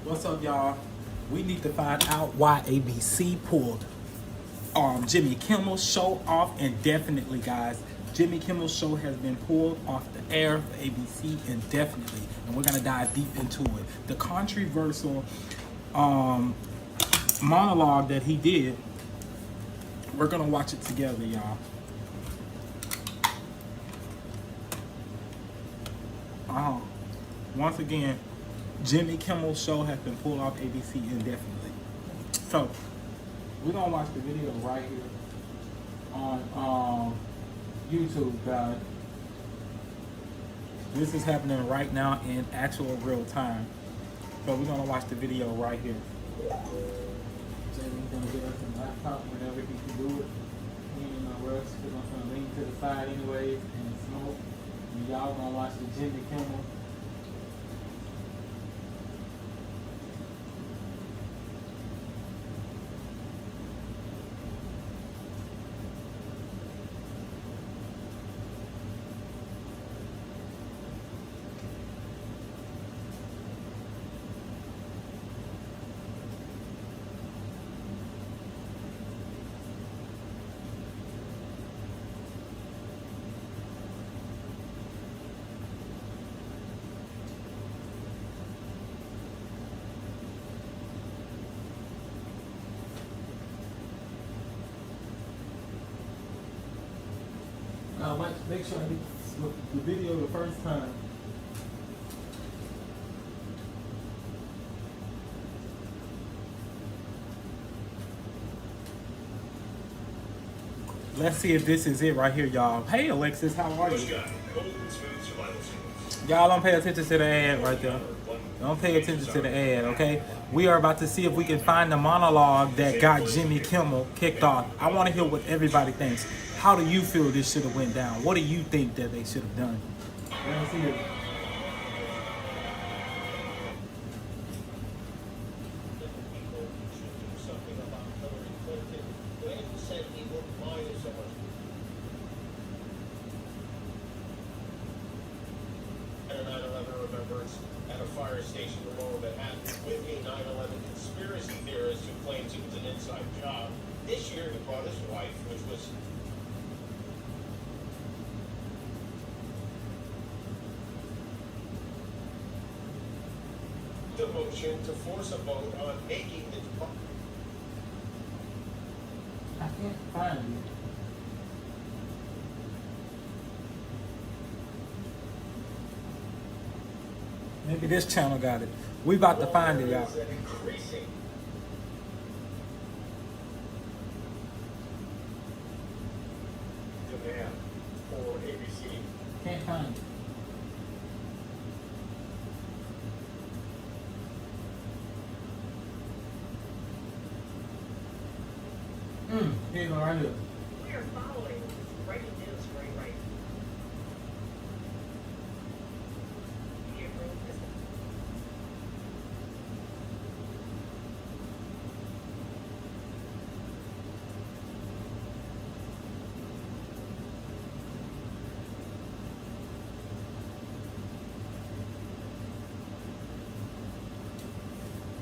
What's up, y'all? We need to find out why ABC pulled Jimmy Kimmel's show off indefinitely, guys. Jimmy Kimmel's show has been pulled off the air for ABC indefinitely, and we're gonna dive deep into it. The controversial monologue that he did, we're gonna watch it together, y'all. Once again, Jimmy Kimmel's show has been pulled off ABC indefinitely. So we're gonna watch the video right here on YouTube, guys. This is happening right now in actual real time. So we're gonna watch the video right here. Jamie's gonna get us a laptop whenever he can do it. He ain't in no rush because I'm gonna lean to the side anyways and smoke. And y'all gonna watch the Jimmy Kimmel. Make sure I get the video the first time. Let's see if this is it right here, y'all. Hey, Alexis, how are you? Y'all don't pay attention to the ad right there. Don't pay attention to the ad, okay? We are about to see if we can find the monologue that got Jimmy Kimmel kicked off. I want to hear what everybody thinks. How do you feel this should have went down? What do you think that they should have done? Let's see it. At a fire station in Lower Manhattan with a 9/11 conspiracy theorist who claims it was an inside job. This year he brought his wife, which was the motion to force a vote on making the I can't find it. Maybe this channel got it. We about to find it, y'all. increasing demand for ABC. Can't find it. Here you go, right here. We are following breaking news right.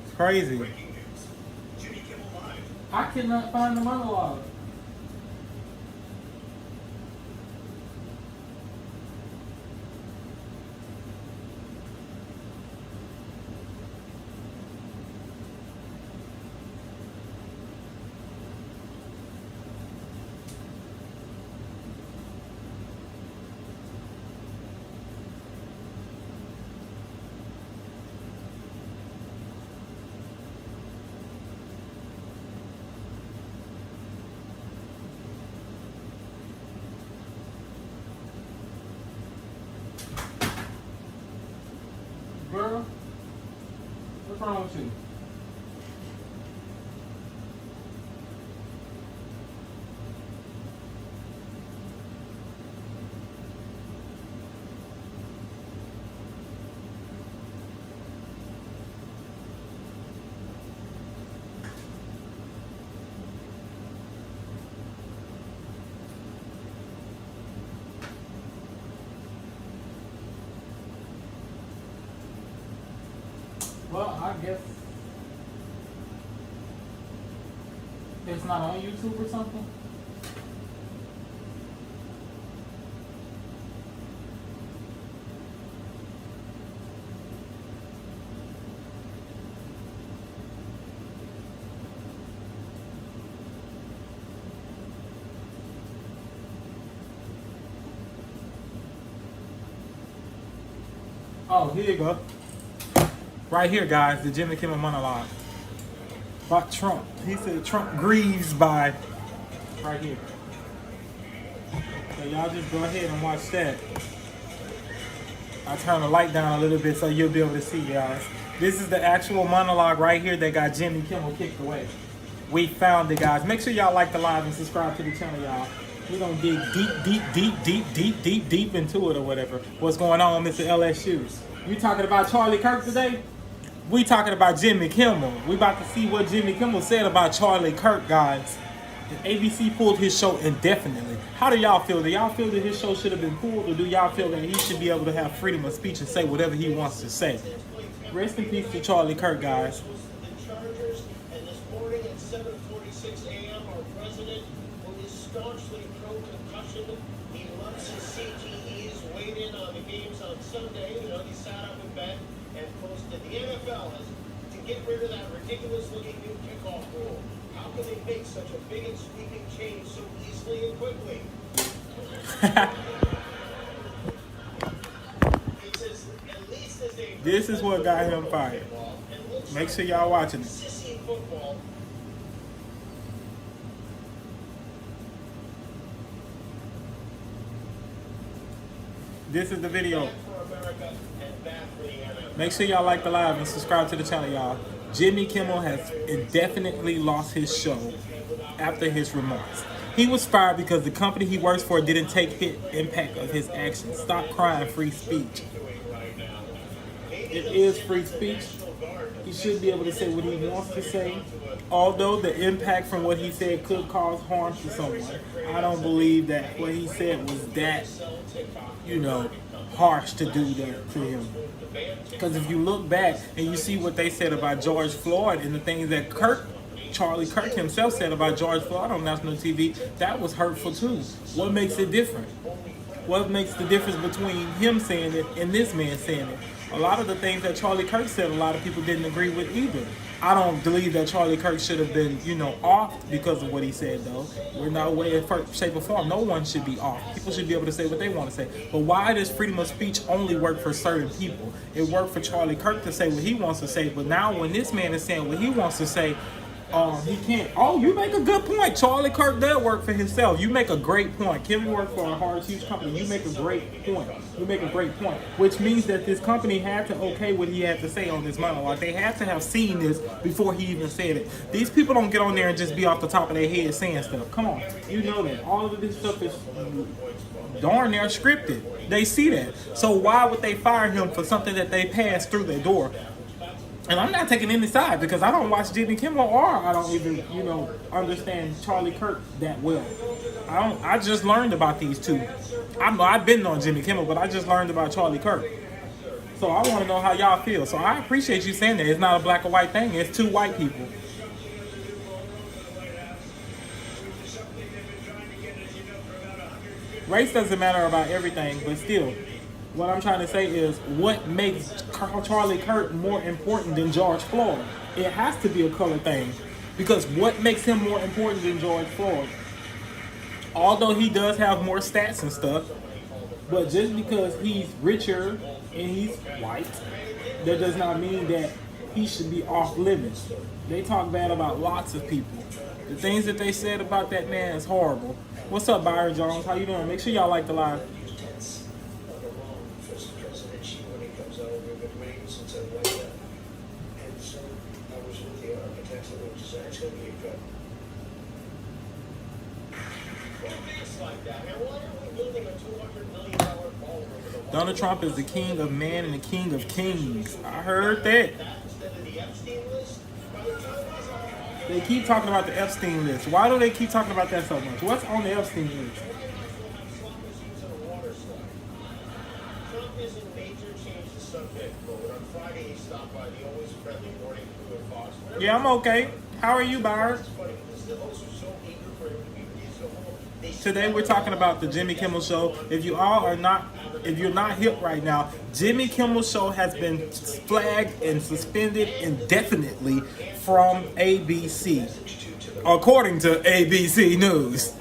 It's crazy. Breaking news. Jimmy Kimmel Live. I cannot find the monologue. Girl, what's wrong with you? Well, I guess it's not on YouTube or something. Oh, here you go. Right here, guys, the Jimmy Kimmel monologue about Trump. He said Trump grieves by right here. So y'all just go ahead and watch that. I'll turn the light down a little bit so you'll be able to see, guys. This is the actual monologue right here that got Jimmy Kimmel kicked away. We found it, guys. Make sure y'all like the live and subscribe to the channel, y'all. We're gonna dig deep into it or whatever. What's going on, Mr. LSU? You talking about Charlie Kirk today? We talking about Jimmy Kimmel. We about to see what Jimmy Kimmel said about Charlie Kirk, guys. And ABC pulled his show indefinitely. How do y'all feel? Do y'all feel that his show should have been pulled, or do y'all feel that he should be able to have freedom of speech and say whatever he wants to say? Rest in peace to Charlie Kirk, guys. The Chargers, and this morning at 7:46 a.m., our president, who is staunchly pro-concussion, he loves his CTEs, weighed in on the games on Sunday. You know, he sat up in bed and posted, the NFL has to get rid of that ridiculous-looking new kickoff rule. How can they make such a big and sweeping change so easily and quickly? This is what got him fired. Make sure y'all watching it. This is the video. Make sure y'all like the live and subscribe to the channel, y'all. Jimmy Kimmel has indefinitely lost his show after his remarks. He was fired because the company he works for didn't take hit impact of his actions. Stop crying, free speech. It is free speech. He should be able to say what he wants to say. Although the impact from what he said could cause harm to someone, I don't believe that what he said was that, you know, harsh to do that to him. Because if you look back and you see what they said about George Floyd and the things that Charlie Kirk himself said about George Floyd on national TV, that was hurtful too. What makes it different? What makes the difference between him saying it and this man saying it? A lot of the things that Charlie Kirk said, a lot of people didn't agree with either. I don't believe that Charlie Kirk should have been, you know, off because of what he said, though. We're no way, shape, or form. No one should be off. People should be able to say what they want to say. But why does freedom of speech only work for certain people? It worked for Charlie Kirk to say what he wants to say, but now when this man is saying what he wants to say, he can't. Oh, you make a good point. Charlie Kirk does work for himself. You make a great point. Kimmel worked for a hard, huge company. You make a great point. You make a great point. Which means that this company had to okay what he had to say on this monologue. They had to have seen this before he even said it. These people don't get on there and just be off the top of their head saying stuff. Come on. You know that. All of this stuff is darn near scripted. They see that. So why would they fire him for something that they passed through their door? And I'm not taking any side because I don't watch Jimmy Kimmel or I don't even, you know, understand Charlie Kirk that well. I just learned about these two. I've been on Jimmy Kimmel, but I just learned about Charlie Kirk. So I want to know how y'all feel. So I appreciate you saying that. It's not a black or white thing. It's two white people. Race doesn't matter about everything, but still. What I'm trying to say is, what makes Charlie Kirk more important than George Floyd? It has to be a color thing. Because what makes him more important than George Floyd? Although he does have more stats and stuff, but just because he's richer and he's white, that does not mean that he should be off limits. They talk bad about lots of people. The things that they said about that man is horrible. What's up, Byron Jones? How you doing? Make sure y'all like the live. Donald Trump is the king of men and the king of kings. I heard that. They keep talking about the Epstein list. Why do they keep talking about that so much? What's on the Epstein list? Trump is a major change to subject. Mick, but on Friday he stopped by the always friendly morning crew at Fox. Yeah, I'm okay. How are you, Byron? It's funny because the hosts are so eager for him to be released. Today we're talking about the Jimmy Kimmel Show. If you're not hip right now, Jimmy Kimmel Show has been flagged and suspended indefinitely from ABC, according to ABC News.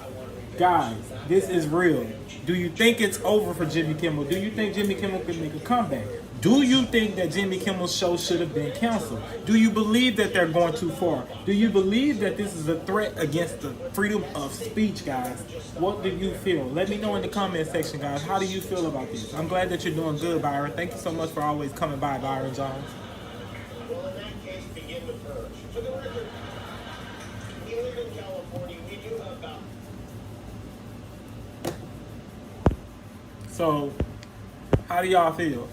Guys, this is real. Do you think it's over for Jimmy Kimmel? Do you think Jimmy Kimmel can make a comeback? Do you think that Jimmy Kimmel's show should have been canceled? Do you believe that they're going too far? Do you believe that this is a threat against the freedom of speech, guys? What do you feel? Let me know in the comment section, guys. How do you feel about this? I'm glad that you're doing good, Byron. Thank you so much for always coming by, Byron Jones. Well, in that case, begin the purge. For the record, we live in California. We do have about. So, how do y'all feel?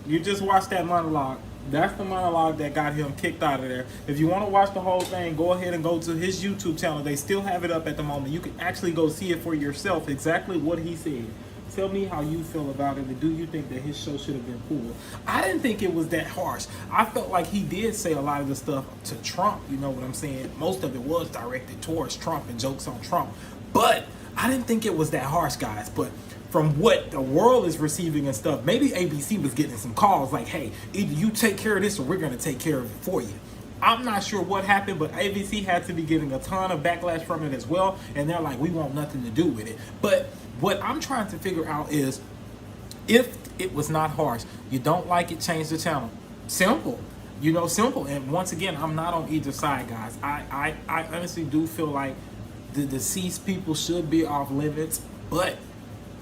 You just watched that monologue. That's the monologue that got him kicked out of there. If you want to watch the whole thing, go ahead and go to his YouTube channel. They still have it up at the moment. You can actually go see it for yourself, exactly what he said. Tell me how you feel about it, and do you think that his show should have been pulled? I didn't think it was that harsh. I felt like he did say a lot of the stuff to Trump, you know what I'm saying? Most of it was directed towards Trump and jokes on Trump. But I didn't think it was that harsh, guys. But from what the world is receiving and stuff, maybe ABC was getting some calls like, hey, either you take care of this or we're going to take care of it for you. I'm not sure what happened, but ABC had to be getting a ton of backlash from it as well. And they're like, we want nothing to do with it. But what I'm trying to figure out is, if it was not harsh, you don't like it, change the channel. Simple. You know, simple. And once again, I'm not on either side, guys. I honestly do feel like the deceased people should be off limits, but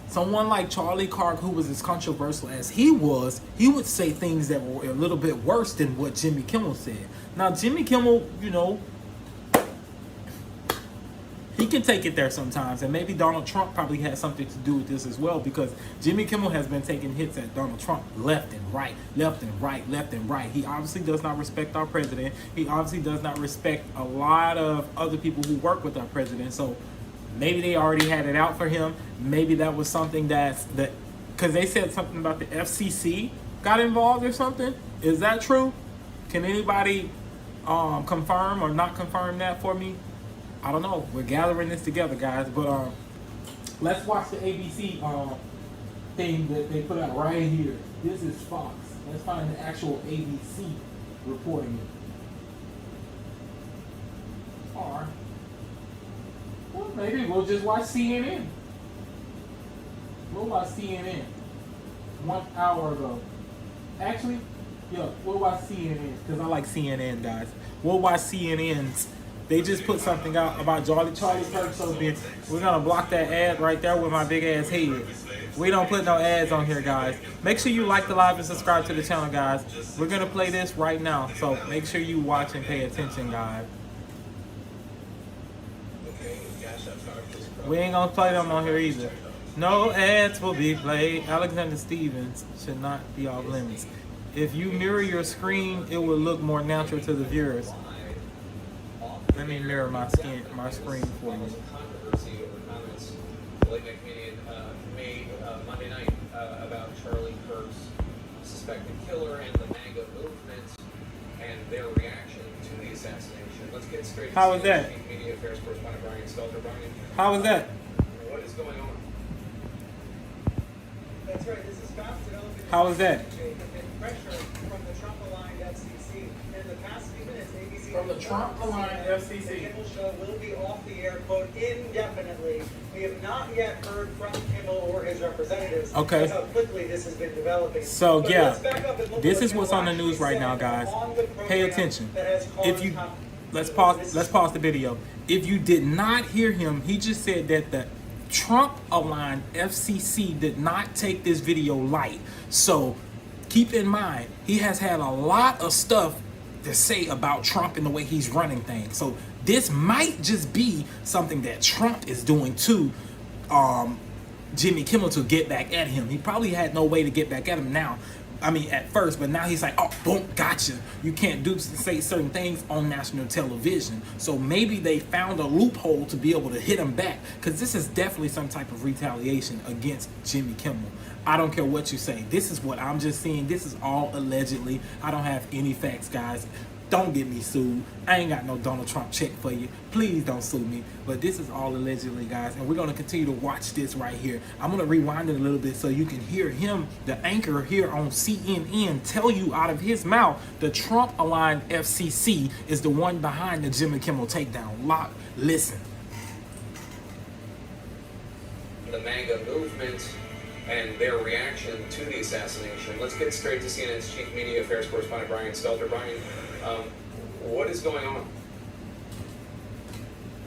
someone like Charlie Kirk, who was as controversial as he was, he would say things that were a little bit worse than what Jimmy Kimmel said. Now, Jimmy Kimmel, you know, he can take it there sometimes, and maybe Donald Trump probably had something to do with this as well, because Jimmy Kimmel has been taking hits at Donald Trump left and right, left and right, left and right. He obviously does not respect our president. He obviously does not respect a lot of other people who work with our president. So maybe they already had it out for him. Maybe that was something because they said something about the FCC got involved or something. Is that true? Can anybody confirm or not confirm that for me? I don't know. We're gathering this together, guys. But let's watch the ABC thing that they put out right here. This is Fox. Let's find the actual ABC reporting it. Or, well, maybe we'll just watch CNN. We'll watch CNN 1 hour ago. Actually, yeah, we'll watch CNN because I like CNN, guys. We'll watch CNN's. They just put something out about Charlie Kirk so big. We're gonna block that ad right there with my big ass head. We don't put no ads on here, guys. Make sure you like the live and subscribe to the channel, guys. We're gonna play this right now, so make sure you watch and pay attention, guys. We ain't gonna play them on here either. No ads will be played. Alexander Stevens should not be off limits. If you mirror your screen, it will look more natural to the viewers. Let me mirror my screen for you. Controversy over comments the late night comedian made Monday night about Charlie Kirk's suspected killer and the MAGA movement and their reaction to the assassination. Let's get straight to How was that? Media Affairs correspondent Brian Stelter. Brian, How was that? what is going on? That's right. This is fast developing. How was that? Pressure from the Trump-aligned FCC. In the past few minutes, ABC. From the Trump-aligned FCC. The Kimmel Show will be off the air, quote, indefinitely. We have not yet heard from Kimmel or his representatives. Okay. That's how quickly this has been developing. So But yeah, let's back up and look this what is what's Kimmel on the news actually right now, said guys. on the Pay program attention. that has If caused you com- let's pause the video. If you did not hear him, he just said that the Trump-aligned FCC did not take this video light. So keep in mind, he has had a lot of stuff to say about Trump and the way he's running things. So this might just be something that Trump is doing to Jimmy Kimmel to get back at him. He probably had no way to get back at him now. I mean, at first, but now he's like, oh, boom, gotcha. You can't say certain things on national television. So maybe they found a loophole to be able to hit him back, because this is definitely some type of retaliation against Jimmy Kimmel. I don't care what you say. This is what I'm just seeing. This is all allegedly. I don't have any facts, guys. Don't get me sued. I ain't got no Donald Trump check for you. Please don't sue me. But this is all allegedly, guys. And we're going to continue to watch this right here. I'm going to rewind it a little bit so you can hear him, the anchor here on CNN, tell you out of his mouth the Trump-aligned FCC is the one behind the Jimmy Kimmel takedown. Listen. The MAGA movement and their reaction to the assassination. Let's get straight to CNN's chief media affairs correspondent, Brian Stelter. Brian, what is going on?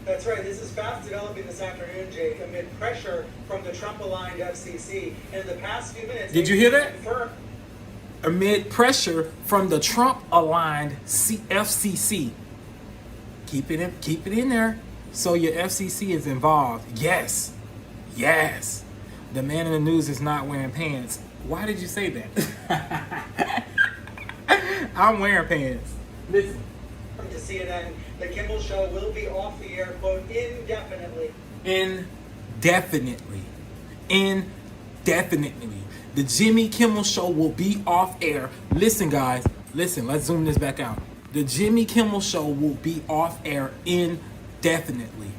That's right. This is fast developing this afternoon, Jake, amid pressure from the Trump-aligned FCC. And in the past few minutes... Did you hear that? Amid pressure from the Trump-aligned FCC. Keep it in there. So your FCC is involved. Yes. The man in the news is not wearing pants. Why did you say that? I'm wearing pants. Listen. To CNN, the Kimmel Show will be off the air, quote, indefinitely. Indefinitely. The Jimmy Kimmel Show will be off air. Listen, guys. Listen, let's zoom this back out. The Jimmy Kimmel Show will be off air indefinitely.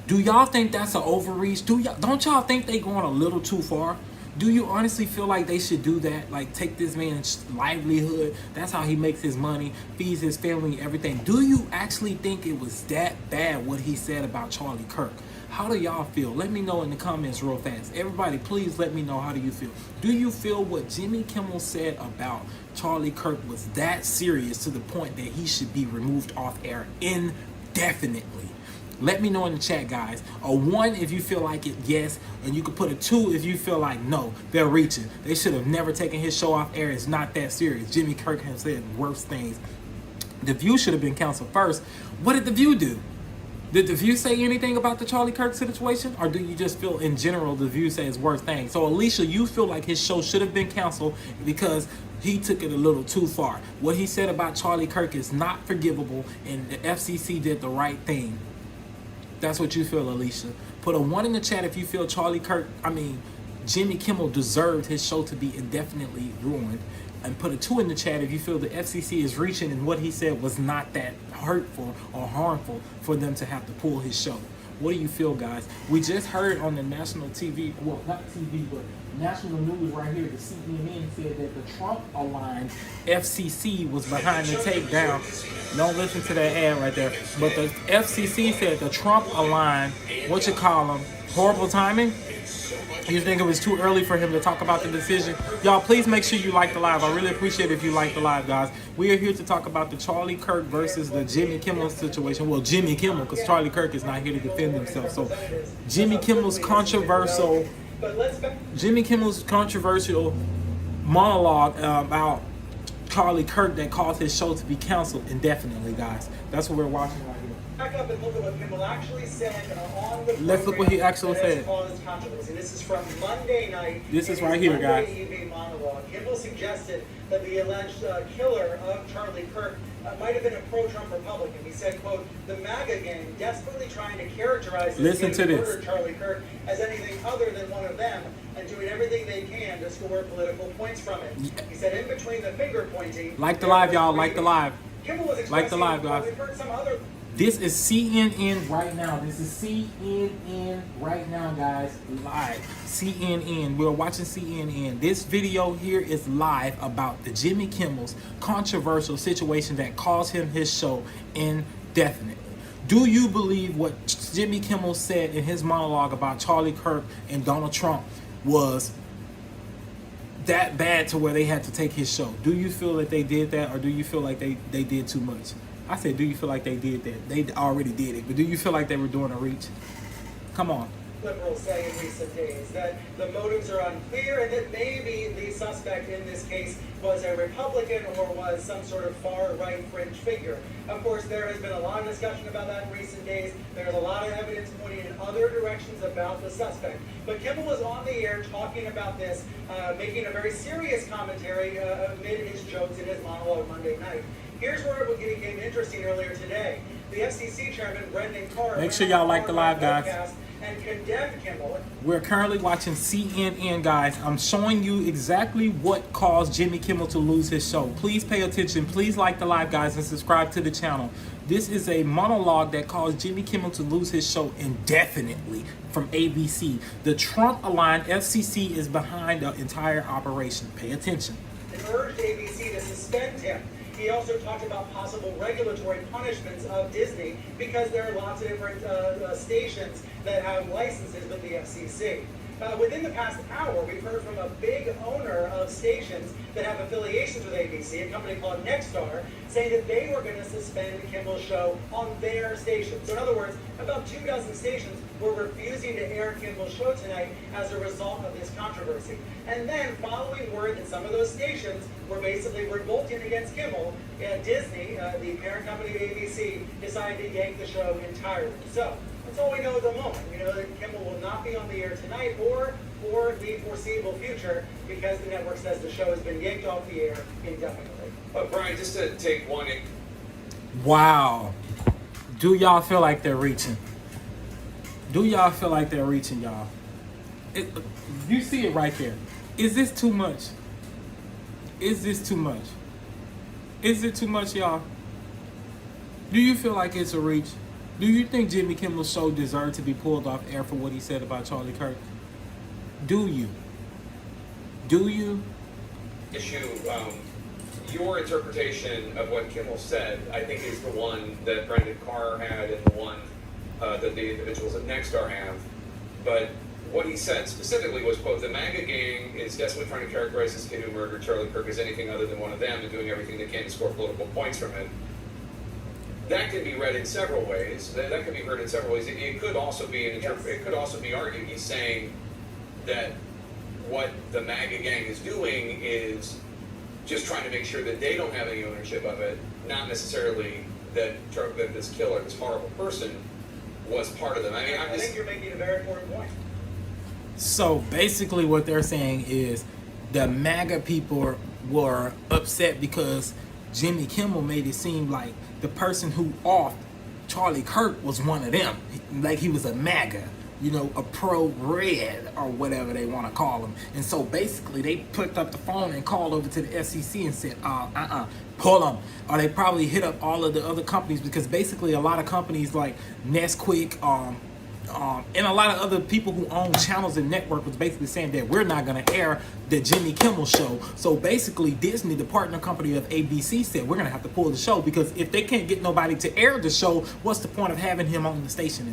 Do y'all think that's an overreach? Don't y'all think they going a little too far? Do you honestly feel like they should do that? Like, take this man's livelihood. That's how he makes his money, feeds his family, everything. Do you actually think it was that bad what he said about Charlie Kirk? How do y'all feel? Let me know in the comments real fast. Everybody, please let me know, how do you feel? Do you feel what Jimmy Kimmel said about Charlie Kirk was that serious to the point that he should be removed off air indefinitely? Let me know in the chat, guys. A 1 if you feel like it, yes. And you could put a 2 if you feel like, no, they're reaching. They should have never taken his show off air. It's not that serious. Jimmy Kirk has said worse things. The View should have been canceled first. What did The View do? Did The View say anything about the Charlie Kirk situation? Or do you just feel in general The View says worse things? So Alicia, you feel like his show should have been canceled because he took it a little too far. What he said about Charlie Kirk is not forgivable, and the FCC did the right thing. That's what you feel, Alicia. Put a 1 in the chat if you feel Jimmy Kimmel deserved his show to be indefinitely ruined. And put a 2 in the chat if you feel the FCC is reaching and what he said was not that hurtful or harmful for them to have to pull his show. What do you feel, guys? We just heard on the national TV, well, not TV, but national news right here, the CNN said that the Trump-aligned FCC was behind the takedown. Don't listen to that ad right there. But the FCC said the Trump-aligned, horrible timing? You think it was too early for him to talk about the decision? Y'all, please make sure you like the live. I really appreciate it if you like the live, guys. We are here to talk about the Charlie Kirk versus the Jimmy Kimmel situation. Well, Jimmy Kimmel, because Charlie Kirk is not here to defend himself. So Jimmy Kimmel's controversial monologue about Charlie Kirk that caused his show to be canceled indefinitely, guys. That's what we're watching right here. Back up and look at what Kimmel actually said on the program. Let's look what he actually said. This is from Monday night. This is right here, guys. Evening monologue. Kimmel suggested that the alleged killer of Charlie Kirk might have been a pro-Trump Republican. He said, quote, the MAGA gang desperately trying to characterize this man who murdered Charlie Kirk as anything other than one of them and doing everything they can to score political points from it. He said, in between the finger pointing... Like the live, y'all. Like the live. Kimmel was like the live, guys. We've heard some other... This is CNN right now. This is CNN right now, guys. Live. CNN. We're watching CNN. This video here is live about the Jimmy Kimmel's controversial situation that caused him his show indefinitely. Do you believe what Jimmy Kimmel said in his monologue about Charlie Kirk and Donald Trump was that bad to where they had to take his show? Do you feel that they did that, or do you feel like they did too much? I said, do you feel like they did that? They already did it, but do you feel like they were doing a reach? Come on. liberals say in recent days, that the motives are unclear and that maybe the suspect in this case was a Republican or was some sort of far-right fringe figure. Of course, there has been a lot of discussion about that in recent days. There's a lot of evidence pointing in other directions about the suspect. But Kimmel was on the air talking about this, making a very serious commentary amid his jokes in his monologue Monday night. Here's where it became interesting earlier today. The FCC chairman, Brendan Carr, Make sure y'all like the live, guys. And condemned Kimmel. We're currently watching CNN, guys. I'm showing you exactly what caused Jimmy Kimmel to lose his show. Please pay attention. Please like the live, guys, and subscribe to the channel. This is a monologue that caused Jimmy Kimmel to lose his show indefinitely from ABC. The Trump-aligned FCC is behind the entire operation. Pay attention. And urged ABC to suspend him. He also talked about possible regulatory punishments of Disney because there are lots of different stations that have licenses with the FCC. Within the past hour, we've heard from a big owner of stations that have affiliations with ABC, a company called Nexstar, saying that they were going to suspend Kimmel's show on their station. So in other words, about 24 stations were refusing to air Kimmel's show tonight as a result of this controversy. And then, following word that some of those stations were basically revolting against Kimmel, Disney, the parent company of ABC, decided to yank the show entirely. So that's all we know at the moment. We know that Kimmel will not be on the air tonight or for the foreseeable future because the network says the show has been yanked off the air indefinitely. But Brian, just to take one. Wow. Do y'all feel like they're reaching? Do y'all feel like they're reaching, y'all? You see it right there. Is this too much? Is this too much? Is it too much, y'all? Do you feel like it's a reach? Do you think Jimmy Kimmel's show deserved to be pulled off air for what he said about Charlie Kirk? Do you? Do you? Issue, your interpretation of what Kimmel said, I think, is the one that Brendan Carr had and the one that the individuals at Nexstar have. But what he said specifically was, quote, "The MAGA gang is desperately trying to characterize this kid who murdered Charlie Kirk as anything other than one of them and doing everything they can to score political points from it." That can be read in several ways. That can be heard in several ways. It could also be it could also be argued he's saying that what the MAGA gang is doing is just trying to make sure that they don't have any ownership of it, not necessarily that this killer, this horrible person, was part of them. I mean, I think you're making a very important point. So basically what they're saying is the MAGA people were upset because Jimmy Kimmel made it seem like the person who offed Charlie Kirk was one of them. Like he was a MAGA, you know, a pro-red or whatever they want to call him. And so basically they picked up the phone and called over to the FCC and said, pull them. Or they probably hit up all of the other companies because basically a lot of companies like Nesquik, and a lot of other people who own channels and network was basically saying that we're not going to air the Jimmy Kimmel show. So basically Disney, the partner company of ABC, said we're going to have to pull the show because if they can't get nobody to air the show, what's the point of having him on the station?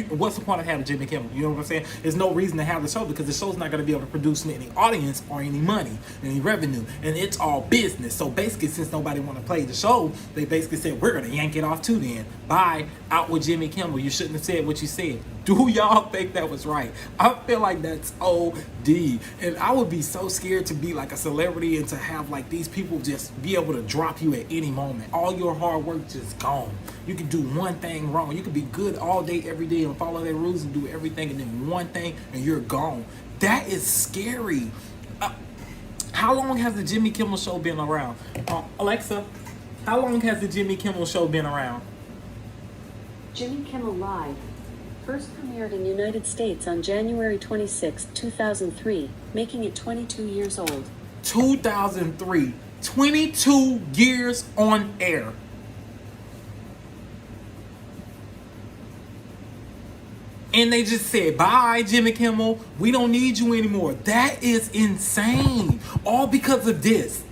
What's the point of having Jimmy Kimmel? You know what I'm saying? There's no reason to have the show because the show's not going to be able to produce any audience or any money, any revenue, and it's all business. So basically, since nobody want to play the show, they basically said we're going to yank it off too then. Bye, out with Jimmy Kimmel. You shouldn't have said what you said. Do y'all think that was right? I feel like that's OD. And I would be so scared to be like a celebrity and to have like these people just be able to drop you at any moment. All your hard work just gone. You can do one thing wrong. You can be good all day, every day and follow their rules and do everything and then one thing and you're gone. That is scary. How long has the Jimmy Kimmel show been around? Alexa, how long has the Jimmy Kimmel show been around? Jimmy Kimmel Live first premiered in the United States on January 26, 2003, making it 22 years old. 2003, 22 years on air. And they just said, bye, Jimmy Kimmel. We don't need you anymore. That is insane. All because of this.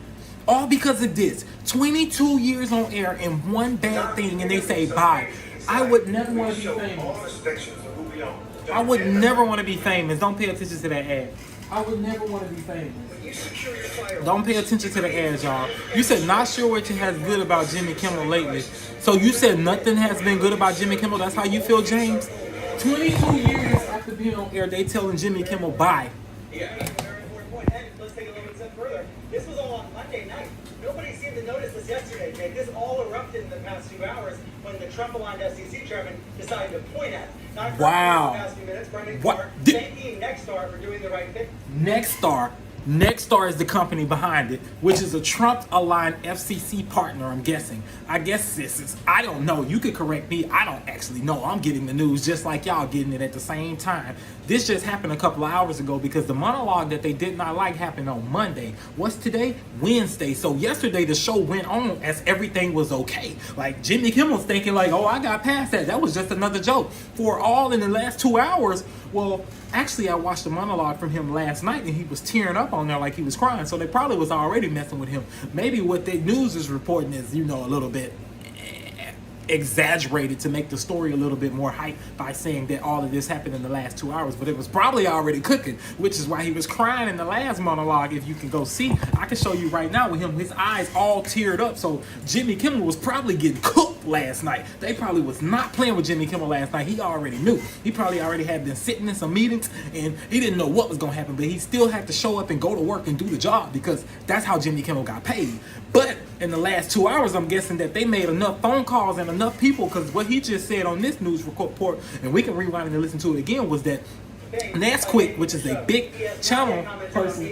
All because of this. 22 years on air and one bad thing and they say bye. I would never want to be famous. I would never want to be famous. Don't pay attention to that ad. I would never want to be famous. Don't pay attention to the ads, y'all. You said not sure what has good about Jimmy Kimmel lately. So you said nothing has been good about Jimmy Kimmel. That's how you feel, James? 22 years after after being on air, they telling Jimmy Kimmel bye. Yeah. Very important point. And let's take a little step further. This was all on Monday night. Nobody seemed to notice this yesterday, Jake. This all erupted in the past few hours when the Trump-aligned SEC chairman decided to point at it. Now, I've heard Wow. in the past few minutes, Brendan What? Carr thanking Nexstar for doing the right thing. Nexstar is the company behind it, which is a Trump-aligned FCC partner, I'm guessing. I guess this is, I don't know. You could correct me. I don't actually know. I'm getting the news just like y'all getting it at the same time. This just happened a couple of hours ago because the monologue that they did not like happened on Monday. What's today? Wednesday. So yesterday the show went on as everything was okay. Like Jimmy Kimmel's thinking like, oh, I got past that. That was just another joke. For all in the last 2 hours, well, actually I watched the monologue from him last night and he was tearing up on there like he was crying. So they probably was already messing with him. Maybe what the news is reporting is, you know, a little bit exaggerated to make the story a little bit more hype by saying that all of this happened in the last 2 hours, but it was probably already cooking, which is why he was crying in the last monologue. If you can go see, I can show you right now with him, his eyes all teared up. So Jimmy Kimmel was probably getting cooked last night. They probably was not playing with Jimmy Kimmel last night. He already knew. He probably already had been sitting in some meetings and he didn't know what was going to happen, but he still had to show up and go to work and do the job because that's how Jimmy Kimmel got paid. But in the last 2 hours, I'm guessing that they made enough phone calls and enough people, because what he just said on this news report, and we can rewind and listen to it again, was that Nesquik, which is a big channel person.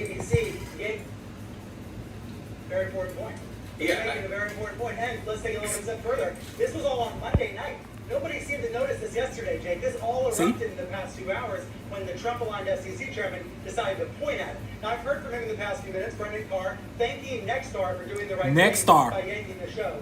Very important point. Yeah. You're making a very important point. And let's take a little step further. This was all on Monday night. Nobody seemed to notice this yesterday, Jake. This all erupted in the past 2 hours when the Trump-aligned SEC chairman decided to point at it. Now, I've heard from him in the past few minutes, Brendan Carr, thanking Nexstar for doing the right Nexstar. thing by yanking the show.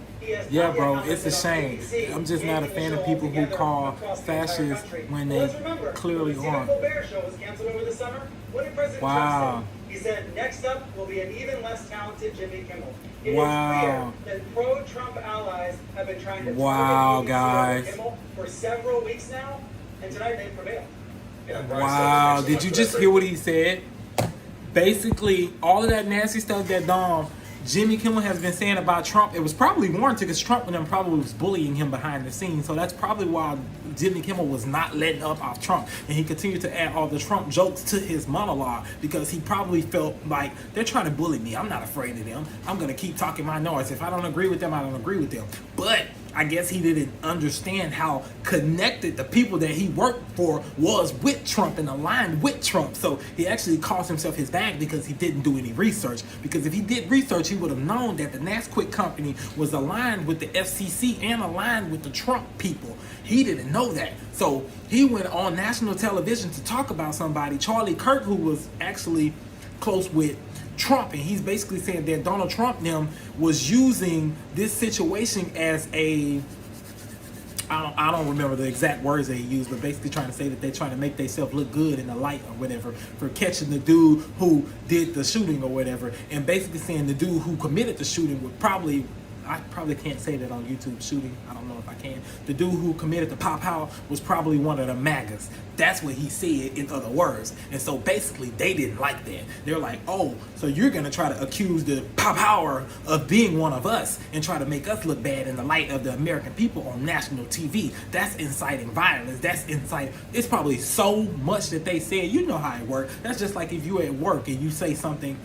Yeah, bro, it's a shame. I'm just not a fan of people who call fascists when they clearly aren't. The Colbert show was canceled over the summer. What did President Wow. Trump say? He said, next up will be an even less talented Jimmy Kimmel. It Wow. is clear that pro-Trump allies have been trying to Wow, target guys. Kimmel for several weeks now, and tonight they prevailed. Yeah, Brian Wow, said, did you just hear what he said? Basically, all of that nasty stuff that Jimmy Kimmel has been saying about Trump, it was probably warranted because Trump and them probably was bullying him behind the scenes. So that's probably why Jimmy Kimmel was not letting up off Trump. And he continued to add all the Trump jokes to his monologue because he probably felt like they're trying to bully me. I'm not afraid of them. I'm going to keep talking my noise. If I don't agree with them, I don't agree with them. But I guess he didn't understand how connected the people that he worked for was with Trump and aligned with Trump. So he actually cost himself his bag because he didn't do any research. Because if he did research, he would have known that the Nesquik company was aligned with the FCC and aligned with the Trump people. He didn't know that. So he went on national television to talk about somebody, Charlie Kirk, who was actually close with Trump, and he's basically saying that Donald Trump them was using this situation as a I don't remember the exact words they used, but basically trying to say that they're trying to make themselves look good in the light or whatever for catching the dude who did the shooting or whatever, and basically saying the dude who committed the shooting would probably, I probably can't say that on YouTube, shooting, I don't know if I can. The dude who committed the pop out was probably one of the MAGAs. That's what he said in other words. And so basically they didn't like that. They're like, oh, so you're going to try to accuse the pop power of being one of us and try to make us look bad in the light of the American people on national TV. That's inciting violence. That's inciting. It's probably so much that they said, you know how it works. That's just like if you're at work and you say something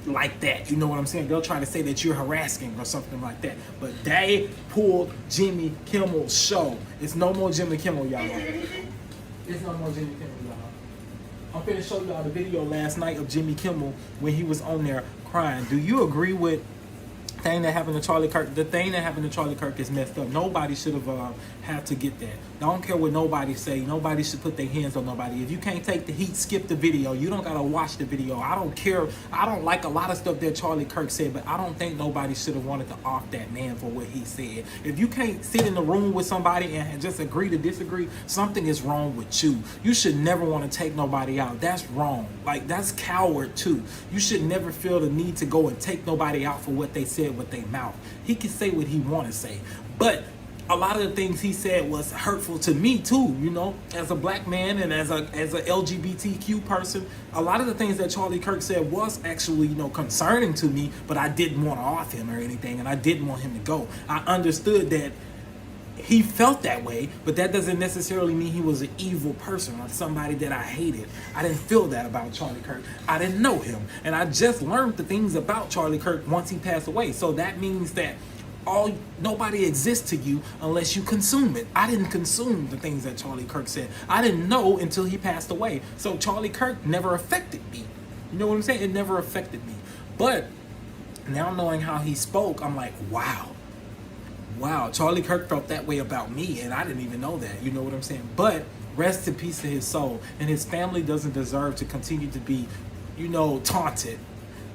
like that, you know what I'm saying? They'll try to say that you're harassing or something like that. But they pulled Jimmy Kimmel's show. It's no more Jimmy Kimmel, y'all. It's no more Jimmy Kimmel, y'all. I'm finna show y'all the video last night of Jimmy Kimmel when he was on there crying. Do you agree with the thing that happened to Charlie Kirk? The thing that happened to Charlie Kirk is messed up. Nobody should have had to get that. I don't care what nobody say. Nobody should put their hands on nobody. If you can't take the heat, skip the video. You don't gotta watch the video. I don't care. I don't like a lot of stuff that Charlie Kirk said, but I don't think nobody should have wanted to off that man for what he said. If you can't sit in the room with somebody and just agree to disagree, something is wrong with you. You should never want to take nobody out. That's wrong. Like, that's coward too. You should never feel the need to go and take nobody out for what they said with their mouth. He can say what he want to say, but a lot of the things he said was hurtful to me too, you know, as a black man and as a LGBTQ person. A lot of the things that Charlie Kirk said was actually, you know, concerning to me, but I didn't want to off him or anything, and I didn't want him to go. I understood that he felt that way, but that doesn't necessarily mean he was an evil person or somebody that I hated. I didn't feel that about Charlie Kirk. I didn't know him. And I just learned the things about Charlie Kirk once he passed away. So that means that nobody exists to you unless you consume it. I didn't consume the things that Charlie Kirk said. I didn't know until he passed away. So Charlie Kirk never affected me. You know what I'm saying? It never affected me. But now knowing how he spoke, I'm like, wow, Charlie Kirk felt that way about me, and I didn't even know that. You know what I'm saying? But rest in peace to his soul, and his family doesn't deserve to continue to be, taunted.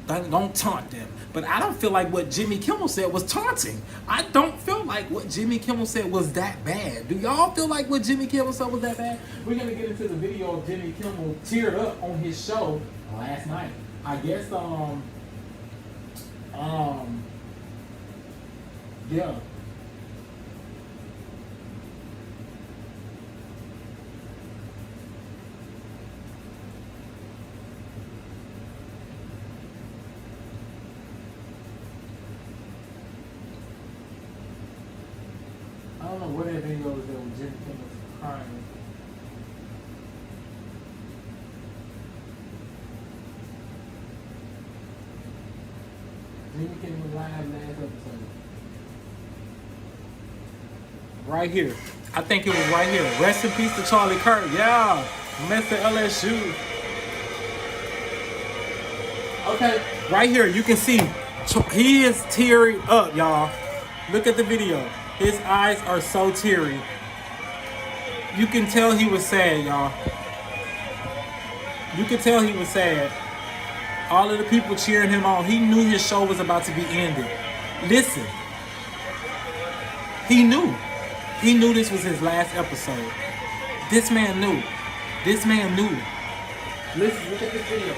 Don't taunt them. But I don't feel like what Jimmy Kimmel said was taunting. I don't feel like what Jimmy Kimmel said was that bad. Do y'all feel like what Jimmy Kimmel said was that bad? We're gonna get into the video of Jimmy Kimmel teared up on his show last night. I guess yeah. I don't know what that video was there with Jimmy Kimmel crying. Jimmy Kimmel live last episode. Right here. I think it was right here. Rest in peace to Charlie Kirk. Yeah. Mr. LSU. Okay. Right here, you can see he is teary up, y'all. Look at the video. His eyes are so teary. You can tell he was sad, y'all. You can tell he was sad. All of the people cheering him on. He knew his show was about to be ended. Listen. He knew. He knew this was his last episode. This man knew. This man knew. Listen, look at this video.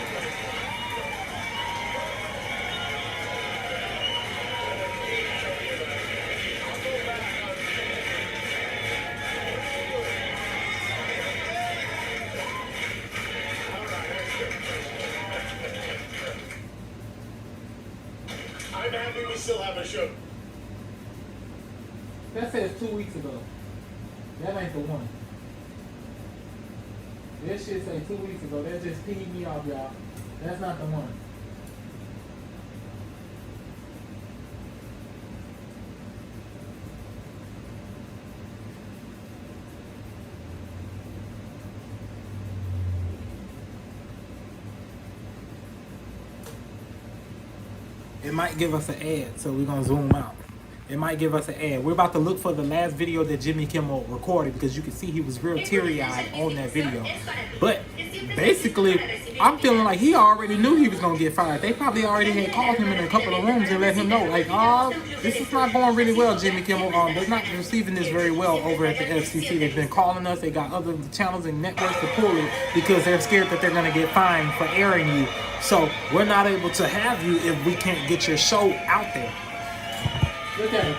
I'm happy we still have a show. That says 2 weeks ago. That ain't the one. That shit say 2 weeks ago. That just peed me off, y'all. That's not the one. It might give us an ad, so we're gonna zoom out. It might give us an ad. We're about to look for the last video that Jimmy Kimmel recorded because you can see he was real teary-eyed on that video. But basically, I'm feeling like he already knew he was gonna get fired. They probably already had called him in a couple of rooms and let him know, like, this is not going really well, Jimmy Kimmel. They're not receiving this very well over at the FCC. They've been calling us. They got other channels and networks to pull it because they're scared that they're gonna get fined for airing you. So we're not able to have you if we can't get your show out there. Look at it.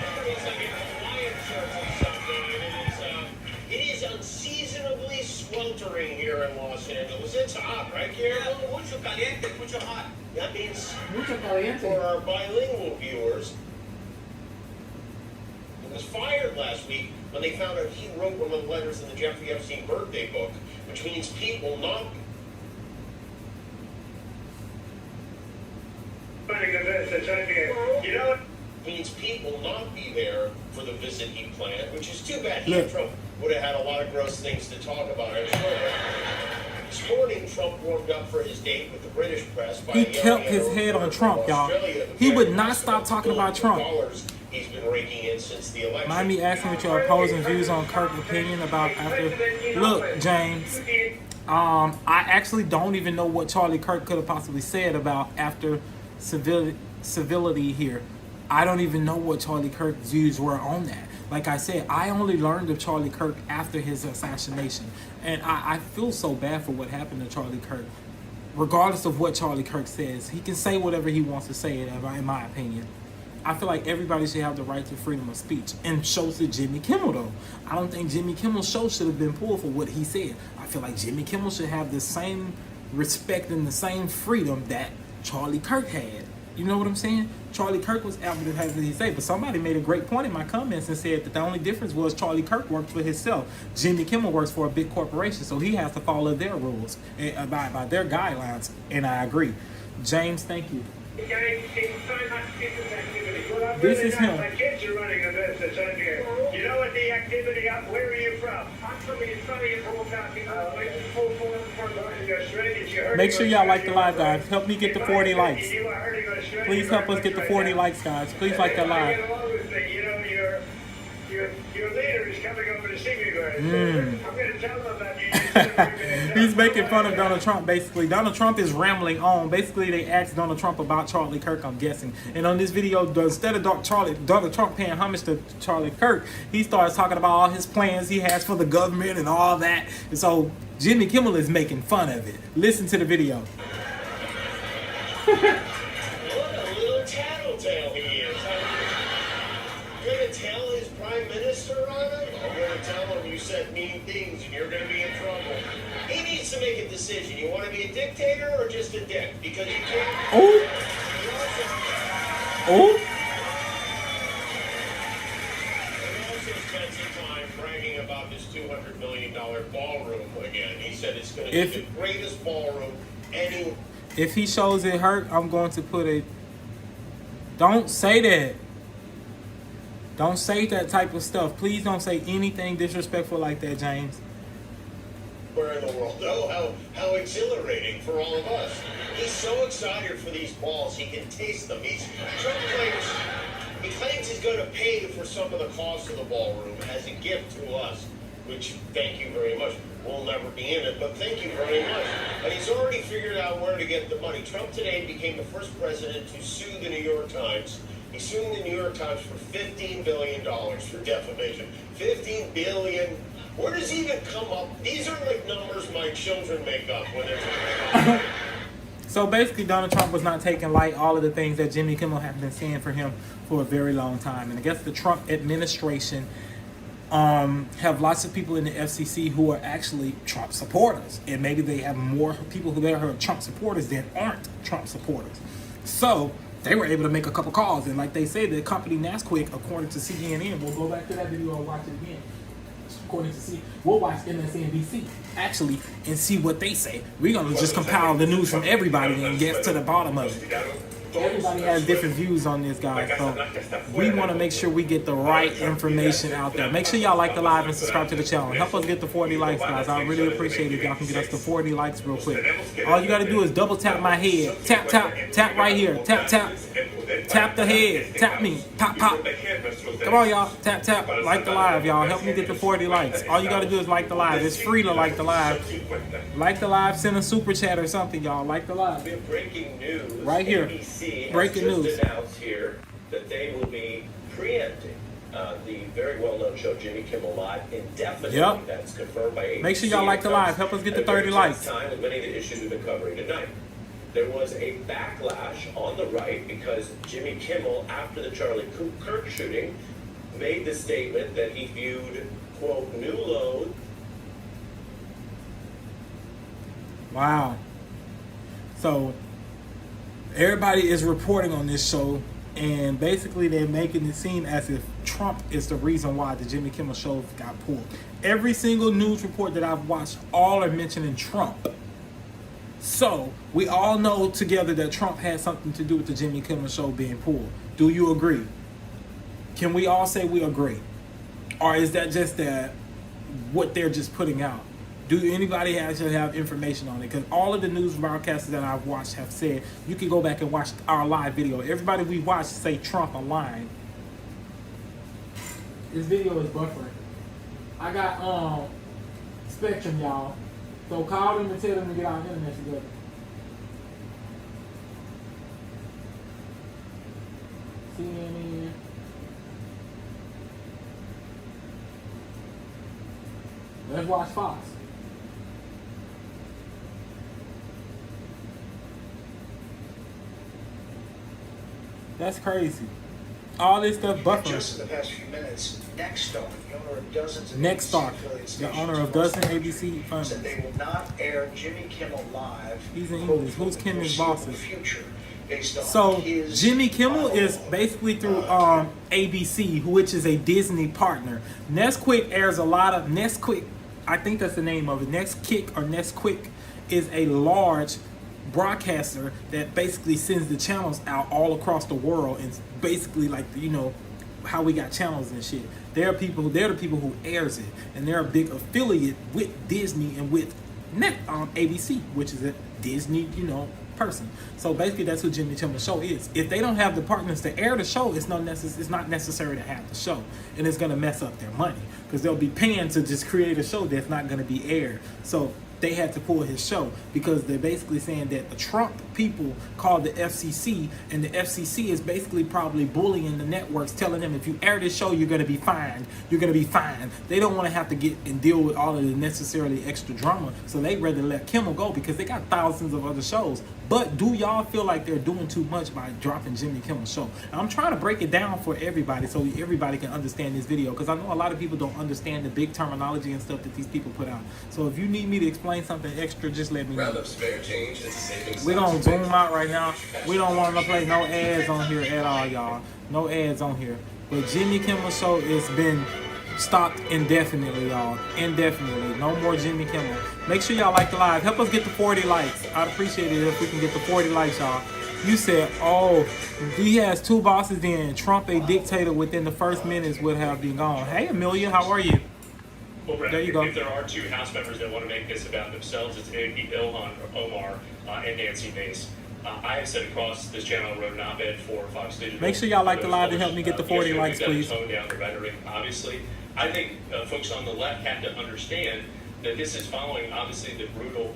It is unseasonably sweltering here in Los Angeles. It's hot, right, Kirk? Mucho caliente, mucho hot. That means Mucho caliente. for our bilingual viewers, he was fired last week when they found out he wrote one of the letters in the Jeffrey Epstein birthday book, which means Pete will not means Pete will not be there for the visit he planned, which is too bad. He and Trump would have had a lot of gross things to talk about, I'm sure. This morning, Trump warmed up for his date with the British press by He kept his head on Trump, y'all. He would not stop talking about Trump. He's been raking in since the election. Mind me asking what your opposing views on Kirk's opinion about after. Look, James. I actually don't even know what Charlie Kirk could have possibly said about after civility here. I don't even know what Charlie Kirk's views were on that. Like I said, I only learned of Charlie Kirk after his assassination. And I feel so bad for what happened to Charlie Kirk. Regardless of what Charlie Kirk says, he can say whatever he wants to say, in my opinion. I feel like everybody should have the right to freedom of speech. And so should Jimmy Kimmel, though. I don't think Jimmy Kimmel's show should have been pulled for what he said. I feel like Jimmy Kimmel should have the same respect and the same freedom that Charlie Kirk had. You know what I'm saying? Charlie Kirk was out with having he say, but somebody made a great point in my comments and said that the only difference was Charlie Kirk works for himself. Jimmy Kimmel works for a big corporation, so he has to follow their rules and abide by their guidelines. And I agree. James, thank you. This is him. My kids are running a business under here. You know what the activity up? Where are you from? I'm from the Make sure y'all like the live, guys. Help me get the 40 likes. Please help us get the 40 likes, guys. Please like that live. Your leader is coming over to see me, guys. I'm going to tell him about you. He's making fun of Donald Trump, basically. Donald Trump is rambling on. Basically, they asked Donald Trump about Charlie Kirk, I'm guessing. And on this video, instead of Donald Trump paying homage to Charlie Kirk, he starts talking about all his plans he has for the government and all that. And so Jimmy Kimmel is making fun of it. Listen to the video. What a little tattletale he is. You're going to tell his prime minister on him? I'm going to tell him you said mean things and you're going to be in trouble. He needs to make a decision. You want to be a dictator or just a dick? Because you can't. Oh. Oh. He also spent some time bragging about this $200 million ballroom again. He said it's going to be the greatest ballroom anywhere. If he shows it hurt, I'm going to put a... Don't say that. Don't say that type of stuff. Please don't say anything disrespectful like that, James. Where in the world? Oh, how exhilarating for all of us. He's so excited for these balls, he can taste them. Trump claims he's going to pay for some of the cost of the ballroom as a gift to us, which, thank you very much. We'll never be in it, but thank you very much. And he's already figured out where to get the money. Trump today became the first president to sue the New York Times. He's suing the New York Times for $15 billion for defamation. $15 billion. Where does he even come up? These are like numbers my children make up when they're... So basically, Donald Trump was not taking light all of the things that Jimmy Kimmel had been saying for him for a very long time. And I guess the Trump administration have lots of people in the FCC who are actually Trump supporters. And maybe they have more people who are Trump supporters than aren't Trump supporters. So they were able to make a couple calls. And like they say, the company Nasquik, according to CNN, we'll go back to that video and watch it again. According to we'll watch MSNBC actually and see what they say. We're going to just compile the news from everybody and get to the bottom of it. Everybody has different views on this, guys. So we want to make sure we get the right information out there. Make sure y'all like the live and subscribe to the channel. Help us get the 40 likes, guys. I really appreciate it if y'all can get us the 40 likes real quick. All you got to do is double tap my head. Tap, tap, tap right here. Tap, tap. Tap the head. Tap me. Pop, pop. Come on, y'all. Tap, tap. Like the live, y'all. Help me get the 40 likes. All you got to do is like the live. It's free to like the live. Like the live. Send a super chat or something, y'all. Like the live. Breaking news. Right here. Breaking news. Announced here that they will be preempting the very well-known show Jimmy Kimmel Live indefinitely. Yep. That's confirmed by ABC. Make sure y'all like the live. Help us get the 30 likes. Time with many of the issues we've been covering tonight. There was a backlash on the right because Jimmy Kimmel, after the Charlie Kirk shooting, made the statement that he viewed, quote, new lows. Wow. So everybody is reporting on this show, and basically they're making it seem as if Trump is the reason why the Jimmy Kimmel show got pulled. Every single news report that I've watched, all are mentioning Trump. So we all know together that Trump had something to do with the Jimmy Kimmel show being pulled. Do you agree? Can we all say we agree? Or is that just what they're just putting out? Do anybody actually have information on it? Because all of the news broadcasters that I've watched have said, you can go back and watch our live video. Everybody we watched say Trump aligned. This video is buffering. I got Spectrum, y'all. So call them and tell them to get our internet together. CNN. Let's watch Fox. That's crazy. All this stuff buffering. Just in the past few minutes, Nexstar, the owner of dozens of Nexstar, ABC affiliate the stations owner of across dozen the country, ABC said funds. they will not air Jimmy Kimmel Live. He's in quote, English. Who's for the Kimmel's foreseeable bosses? future. based on So his Jimmy Kimmel is monologue. basically through ABC, which is a Disney partner. Nesquik airs a lot of Nesquik. I think that's the name of it. Nesquik is a large broadcaster that basically sends the channels out all across the world, and basically like how we got channels and shit. They're the people who airs it, and they're a big affiliate with Disney and with ABC, which is a Disney person. So basically that's who Jimmy Kimmel's show is. If they don't have the partners to air the show, it's not necessary to have the show, and it's gonna mess up their money because they'll be paying to just create a show that's not gonna be aired. So they had to pull his show because they're basically saying that the Trump people called the FCC, and the FCC is basically probably bullying the networks, telling them if you air this show, you're going to be fined. You're going to be fined. They don't want to have to get and deal with all of the necessarily extra drama, so they'd rather let Kimmel go because they got thousands of other shows. But do y'all feel like they're doing too much by dropping Jimmy Kimmel's show? And I'm trying to break it down for everybody so everybody can understand this video, because I know a lot of people don't understand the big terminology and stuff that these people put out. So if you need me to explain something extra, just let me know. Roundup's fair change is savings. We're gonna zoom out right now. We don't want to play no ads on here at all, y'all. No ads on here. But Jimmy Kimmel's show has been stopped indefinitely, y'all. Indefinitely. No more Jimmy Kimmel. Make sure y'all like the live. Help us get to 40 likes. I'd appreciate it if we can get to 40 likes, y'all. You said, oh, he has two bosses in. Trump, a dictator, within the first minutes would have been gone. Hey, Amelia, how are you? Well, Brett, There you go. if there are two House members that want to make this about themselves, it's Ilhan Omar and Nancy Mace. I have said across this channel, I wrote an op-ed for Fox Digital. Make sure y'all like the live and help me get to 40 likes, please. Tone down the rhetoric, obviously. I think folks on the left have to understand that this is following, obviously, the brutal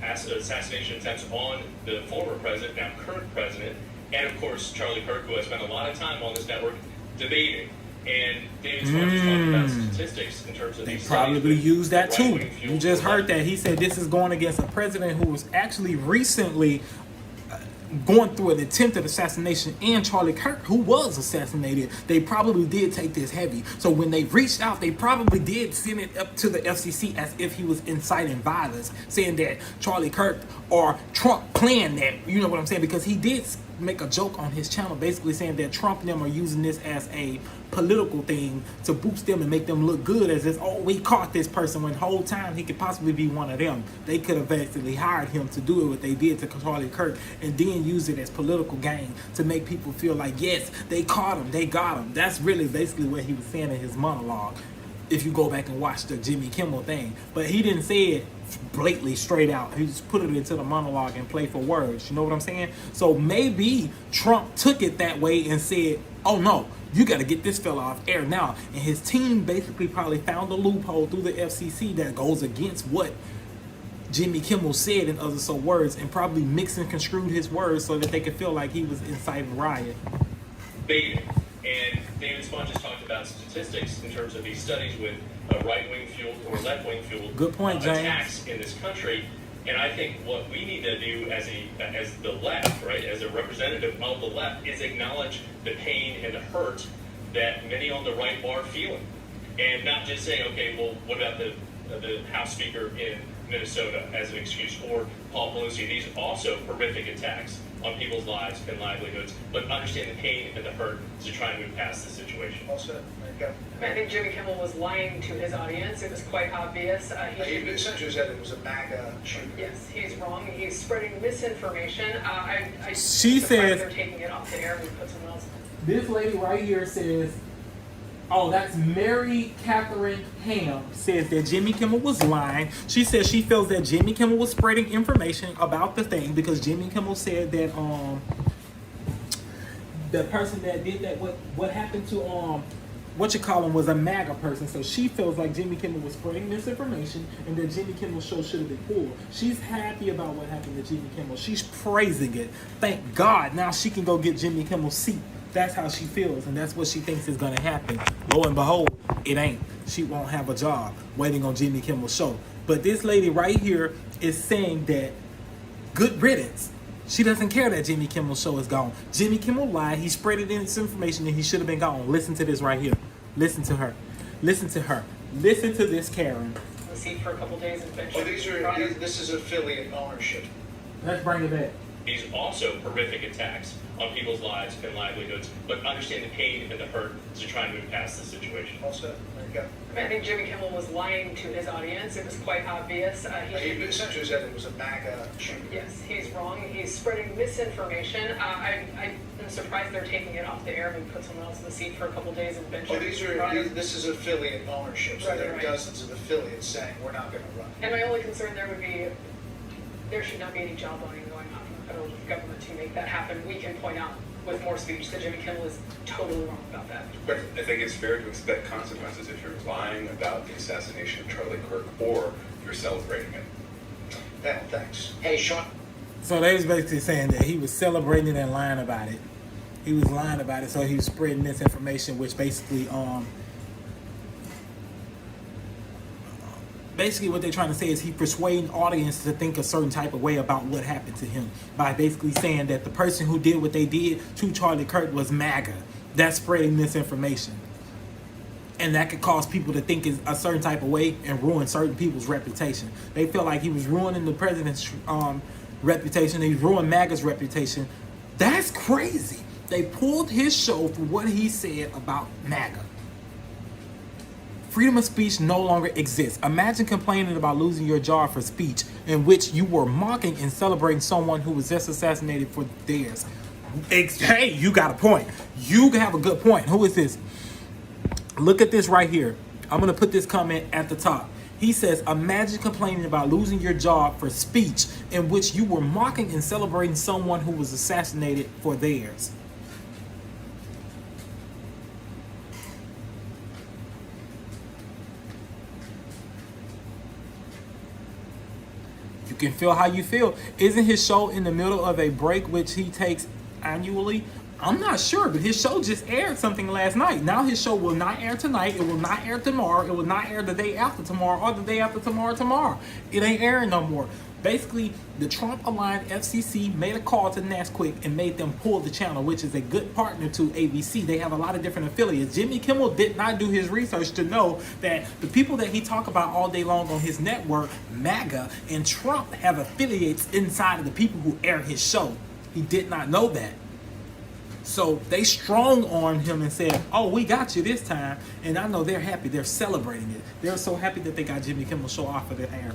assassination attempts on the former president, now current president, and of course Charlie Kirk, who has spent a lot of time on this network debating. And David Swann just talked about statistics in terms of They these probably studies with use that too. right-wing fuel You just for heard that. He said this is going against a president who was actually recently going through an attempted assassination, and Charlie Kirk, who was assassinated. They probably did take this heavy. So when they reached out, they probably did send it up to the FCC as if he was inciting violence, saying that Charlie Kirk or Trump planned that. You know what I'm saying? Because he did make a joke on his channel basically saying that Trump and them are using this as a political thing to boost them and make them look good, as if, oh, we caught this person, when the whole time he could possibly be one of them. They could have actually hired him to do it, what they did to Charlie Kirk, and then use it as political gain to make people feel like, yes, they caught him, they got him. That's really basically what he was saying in his monologue, if you go back and watch the Jimmy Kimmel thing. But he didn't say it blatantly straight out. He just put it into the monologue and play for words. You know what I'm saying? So maybe Trump took it that way and said, oh no, you got to get this fella off air now. And his team basically probably found a loophole through the FCC that goes against what Jimmy Kimmel said in other words, and probably mixed and construed his words so that they could feel like he was inciting riot. debating. And David Swann just talked about statistics in terms of these studies with right-wing fueled or left-wing fueled Good point, James. attacks in this country. And I think what we need to do as the left, right, as a representative of the left, is acknowledge the pain and the hurt that many on the right are feeling, and not just saying, okay, well, what about the House Speaker in Minnesota as an excuse, or Paul Pelosi? These are also horrific attacks on people's lives and livelihoods, but understand the pain and the hurt to try and move past the situation. Also, okay. I think Jimmy Kimmel was lying to his audience. It was quite obvious. He essentially said it was a MAGA shooter. Yes, he's wrong. He's spreading misinformation. She says they're taking it off the air. We put someone else. This lady right here says, oh, that's Mary Catherine Ham, says that Jimmy Kimmel was lying. She says she feels that Jimmy Kimmel was spreading information about the thing because Jimmy Kimmel said that the person that did that, what happened to was a MAGA person. So she feels like Jimmy Kimmel was spreading misinformation and that Jimmy Kimmel's show should have been pulled. She's happy about what happened to Jimmy Kimmel. She's praising it. Thank God. Now she can go get Jimmy Kimmel's seat. That's how she feels, and that's what she thinks is going to happen. Lo and behold, it ain't. She won't have a job waiting on Jimmy Kimmel's show. But this lady right here is saying that good riddance. She doesn't care that Jimmy Kimmel's show is gone. Jimmy Kimmel lied. He spread it in this information, and he should have been gone. Listen to this right here. Listen to her. Listen to her. Listen to this, Karen. The seat for a couple days and finish. Well, this is affiliate ownership. Let's bring it back. These also horrific attacks on people's lives and livelihoods, but understand the pain and the hurt to try and move past the situation. Also, there you go. I think Jimmy Kimmel was lying to his audience. It was quite obvious. He essentially said it was a MAGA shooting. Yes, he's wrong. He's spreading misinformation. I am surprised they're taking it off the air and put someone else in the seat for a couple days and bench. This is affiliate ownership, so there are Right. dozens of affiliates saying we're not going to run. And my only concern there would be there should not be any jawboning going on from the federal government to make that happen. We can point out with more speech that Jimmy Kimmel is totally wrong about that. But I think it's fair to expect consequences if you're lying about the assassination of Charlie Kirk or if you're celebrating it. Yeah, thanks. Hey, Sean. So they was basically saying that he was celebrating and lying about it. He was lying about it, so he was spreading misinformation, which basically what they're trying to say is he persuading audience to think a certain type of way about what happened to him by basically saying that the person who did what they did to Charlie Kirk was MAGA. That's spreading misinformation. And that could cause people to think a certain type of way and ruin certain people's reputation. They feel like he was ruining the president's reputation. He ruined MAGA's reputation. That's crazy. They pulled his show for what he said about MAGA. Freedom of speech no longer exists. Imagine complaining about losing your job for speech in which you were mocking and celebrating someone who was just assassinated for theirs. Hey, you got a point. You have a good point. Who is this? Look at this right here. I'm going to put this comment at the top. He says, imagine complaining about losing your job for speech in which you were mocking and celebrating someone who was assassinated for theirs. You can feel how you feel. Isn't his show in the middle of a break which he takes annually? I'm not sure, but his show just aired something last night. Now his show will not air tonight. It will not air tomorrow. It will not air the day after tomorrow or the day after tomorrow. It ain't airing no more. Basically, the Trump-aligned FCC made a call to Nesquik and made them pull the channel, which is a good partner to ABC. They have a lot of different affiliates. Jimmy Kimmel did not do his research to know that the people that he talk about all day long on his network, MAGA and Trump, have affiliates inside of the people who air his show. He did not know that. So they strong-armed him and said, oh, we got you this time. And I know they're happy. They're celebrating it. They're so happy that they got Jimmy Kimmel's show off of the air.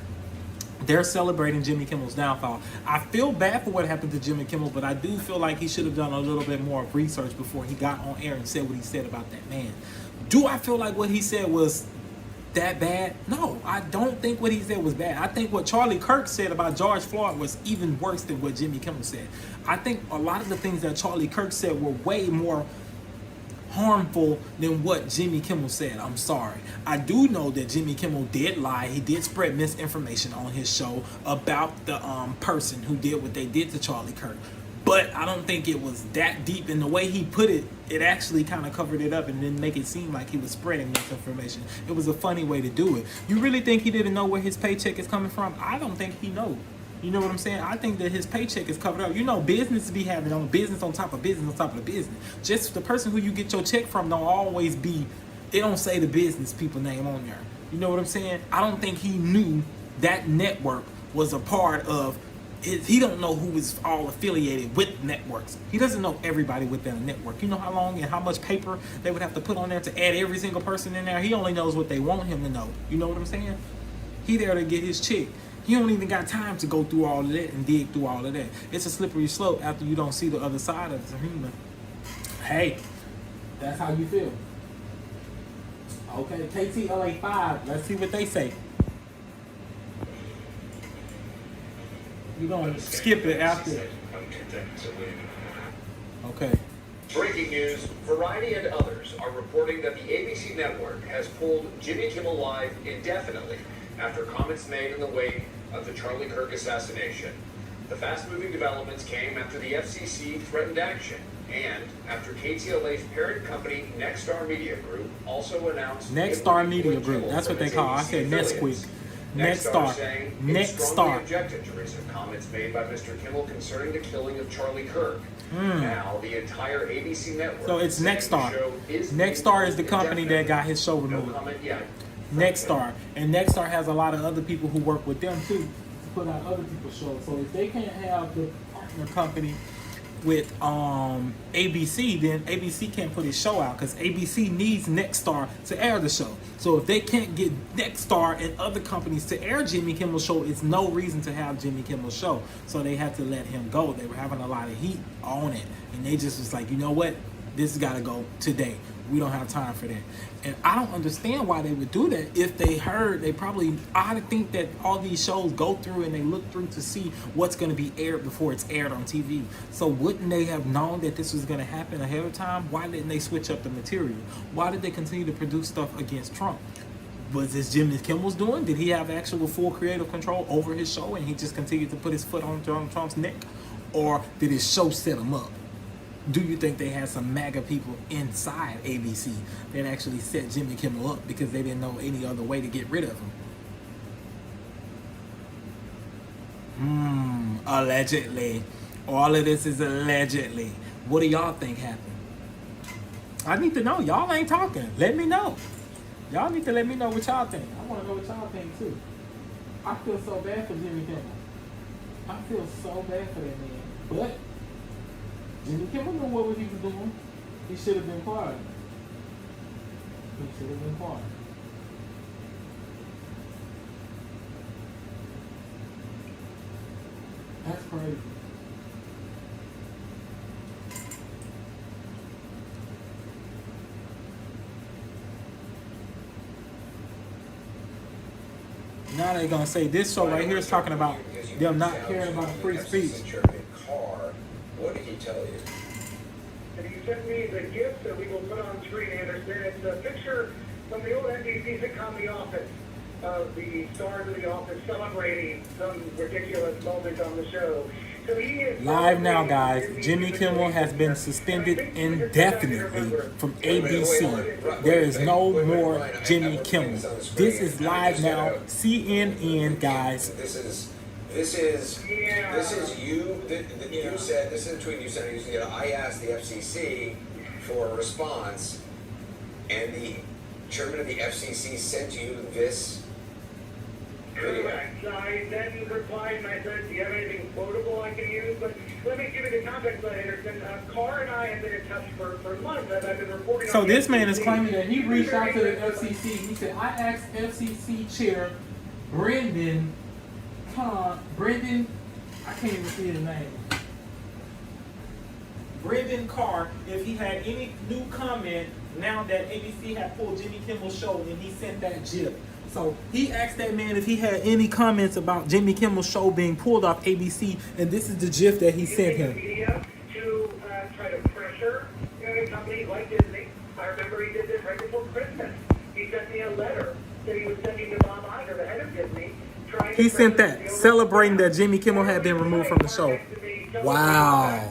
They're celebrating Jimmy Kimmel's downfall. I feel bad for what happened to Jimmy Kimmel, but I do feel like he should have done a little bit more research before he got on air and said what he said about that man. Do I feel like what he said was that bad? No, I don't think what he said was bad. I think what Charlie Kirk said about George Floyd was even worse than what Jimmy Kimmel said. I think a lot of the things that Charlie Kirk said were way more harmful than what Jimmy Kimmel said. I'm sorry. I do know that Jimmy Kimmel did lie. He did spread misinformation on his show about the person who did what they did to Charlie Kirk. But I don't think it was that deep. In the way he put it, it actually kind of covered it up and didn't make it seem like he was spreading misinformation. It was a funny way to do it. You really think he didn't know where his paycheck is coming from? I don't think he knows. You know what I'm saying? I think that his paycheck is covered up. You know, business be having on business on top of business on top of the business. Just the person who you get your check from don't always be, they don't say the business people name on there. You know what I'm saying? I don't think he knew that network was a part of it. He don't know who is all affiliated with networks. He doesn't know everybody within a network. You know how long and how much paper they would have to put on there to add every single person in there? He only knows what they want him to know. You know what I'm saying? He there to get his check. He don't even got time to go through all of that and dig through all of that. It's a slippery slope after you don't see the other side of the human. Hey, that's how you feel. Okay, KTLA 5. Let's see what they say. You're going to skip it after. Okay. Breaking news, Variety and others are reporting that the ABC network has pulled Jimmy Kimmel Live indefinitely after comments made in the wake of the Charlie Kirk assassination. The fast-moving developments came after the FCC threatened action and after KTLA's parent company Nexstar Media Group also announced Nexstar Media Group, that's what they call it. I said Nesquik. Nexstar. Saying Nexstar. objected to recent comments made by Mr. Kimmel concerning the killing of Charlie Kirk. Now the entire ABC network. So it's Nexstar. Nexstar is the company that got his show removed. No comment yet. Nexstar. And Nexstar has a lot of other people who work with them too to put out other people's shows. So if they can't have the partner company with ABC, then ABC can't put his show out because ABC needs Nexstar to air the show. So if they can't get Nexstar and other companies to air Jimmy Kimmel's show, it's no reason to have Jimmy Kimmel's show. So they had to let him go. They were having a lot of heat on it, and they just was like, you know what, this has got to go today. We don't have time for that. And I don't understand why they would do that. If they heard, they probably, I think that all these shows go through and they look through to see what's going to be aired before it's aired on TV. So wouldn't they have known that this was going to happen ahead of time? Why didn't they switch up the material? Why did they continue to produce stuff against Trump? Was this Jimmy Kimmel's doing? Did he have actual full creative control over his show and he just continued to put his foot on Donald Trump's neck? Or did his show set him up? Do you think they had some MAGA people inside ABC that actually set Jimmy Kimmel up because they didn't know any other way to get rid of him? Allegedly. All of this is allegedly. What do y'all think happened? I need to know. Y'all ain't talking. Let me know. Y'all need to let me know what y'all think. I want to know what y'all think too. I feel so bad for Jimmy Kimmel. I feel so bad for that man. But Jimmy Kimmel knew what he was doing. He should have been quiet. He should have been quiet. That's crazy. Now they're gonna say this show right here is talking about them not caring about free speech. What did he tell you? And he sent me the gift that we will put on screen, Anderson. It's a picture from the old NBC sitcom The Office, of the stars of The Office celebrating some ridiculous moment on the show. So he is live now, guys. Jimmy Kimmel has been suspended indefinitely from ABC. There is no more Jimmy Kimmel. This is live now. CNN, guys. This is you. You said this is a tweet you sent. You said, I asked the FCC for a response, and the chairman of the FCC sent you this video. Correct. I then replied and I said, do you have anything quotable I can use? But let me give you the context, Anderson. Carr and I have been in touch for months. I've been reporting. So on this man is FCC. claiming that he reached out to the FCC. He said, I asked FCC Chair Brendan, I can't even see his name. Brendan Carr, if he had any new comment now that ABC had pulled Jimmy Kimmel's show, and he sent that GIF. So he asked that man if he had any comments about Jimmy Kimmel's show being pulled off ABC, and this is the GIF that he sent him. Media to try to pressure a company like Disney. I remember he did this right before Christmas. He sent me a letter that he was sending to Bob Iger, the head of Disney. He sent that celebrating that Jimmy Kimmel had been removed from the show. Wow.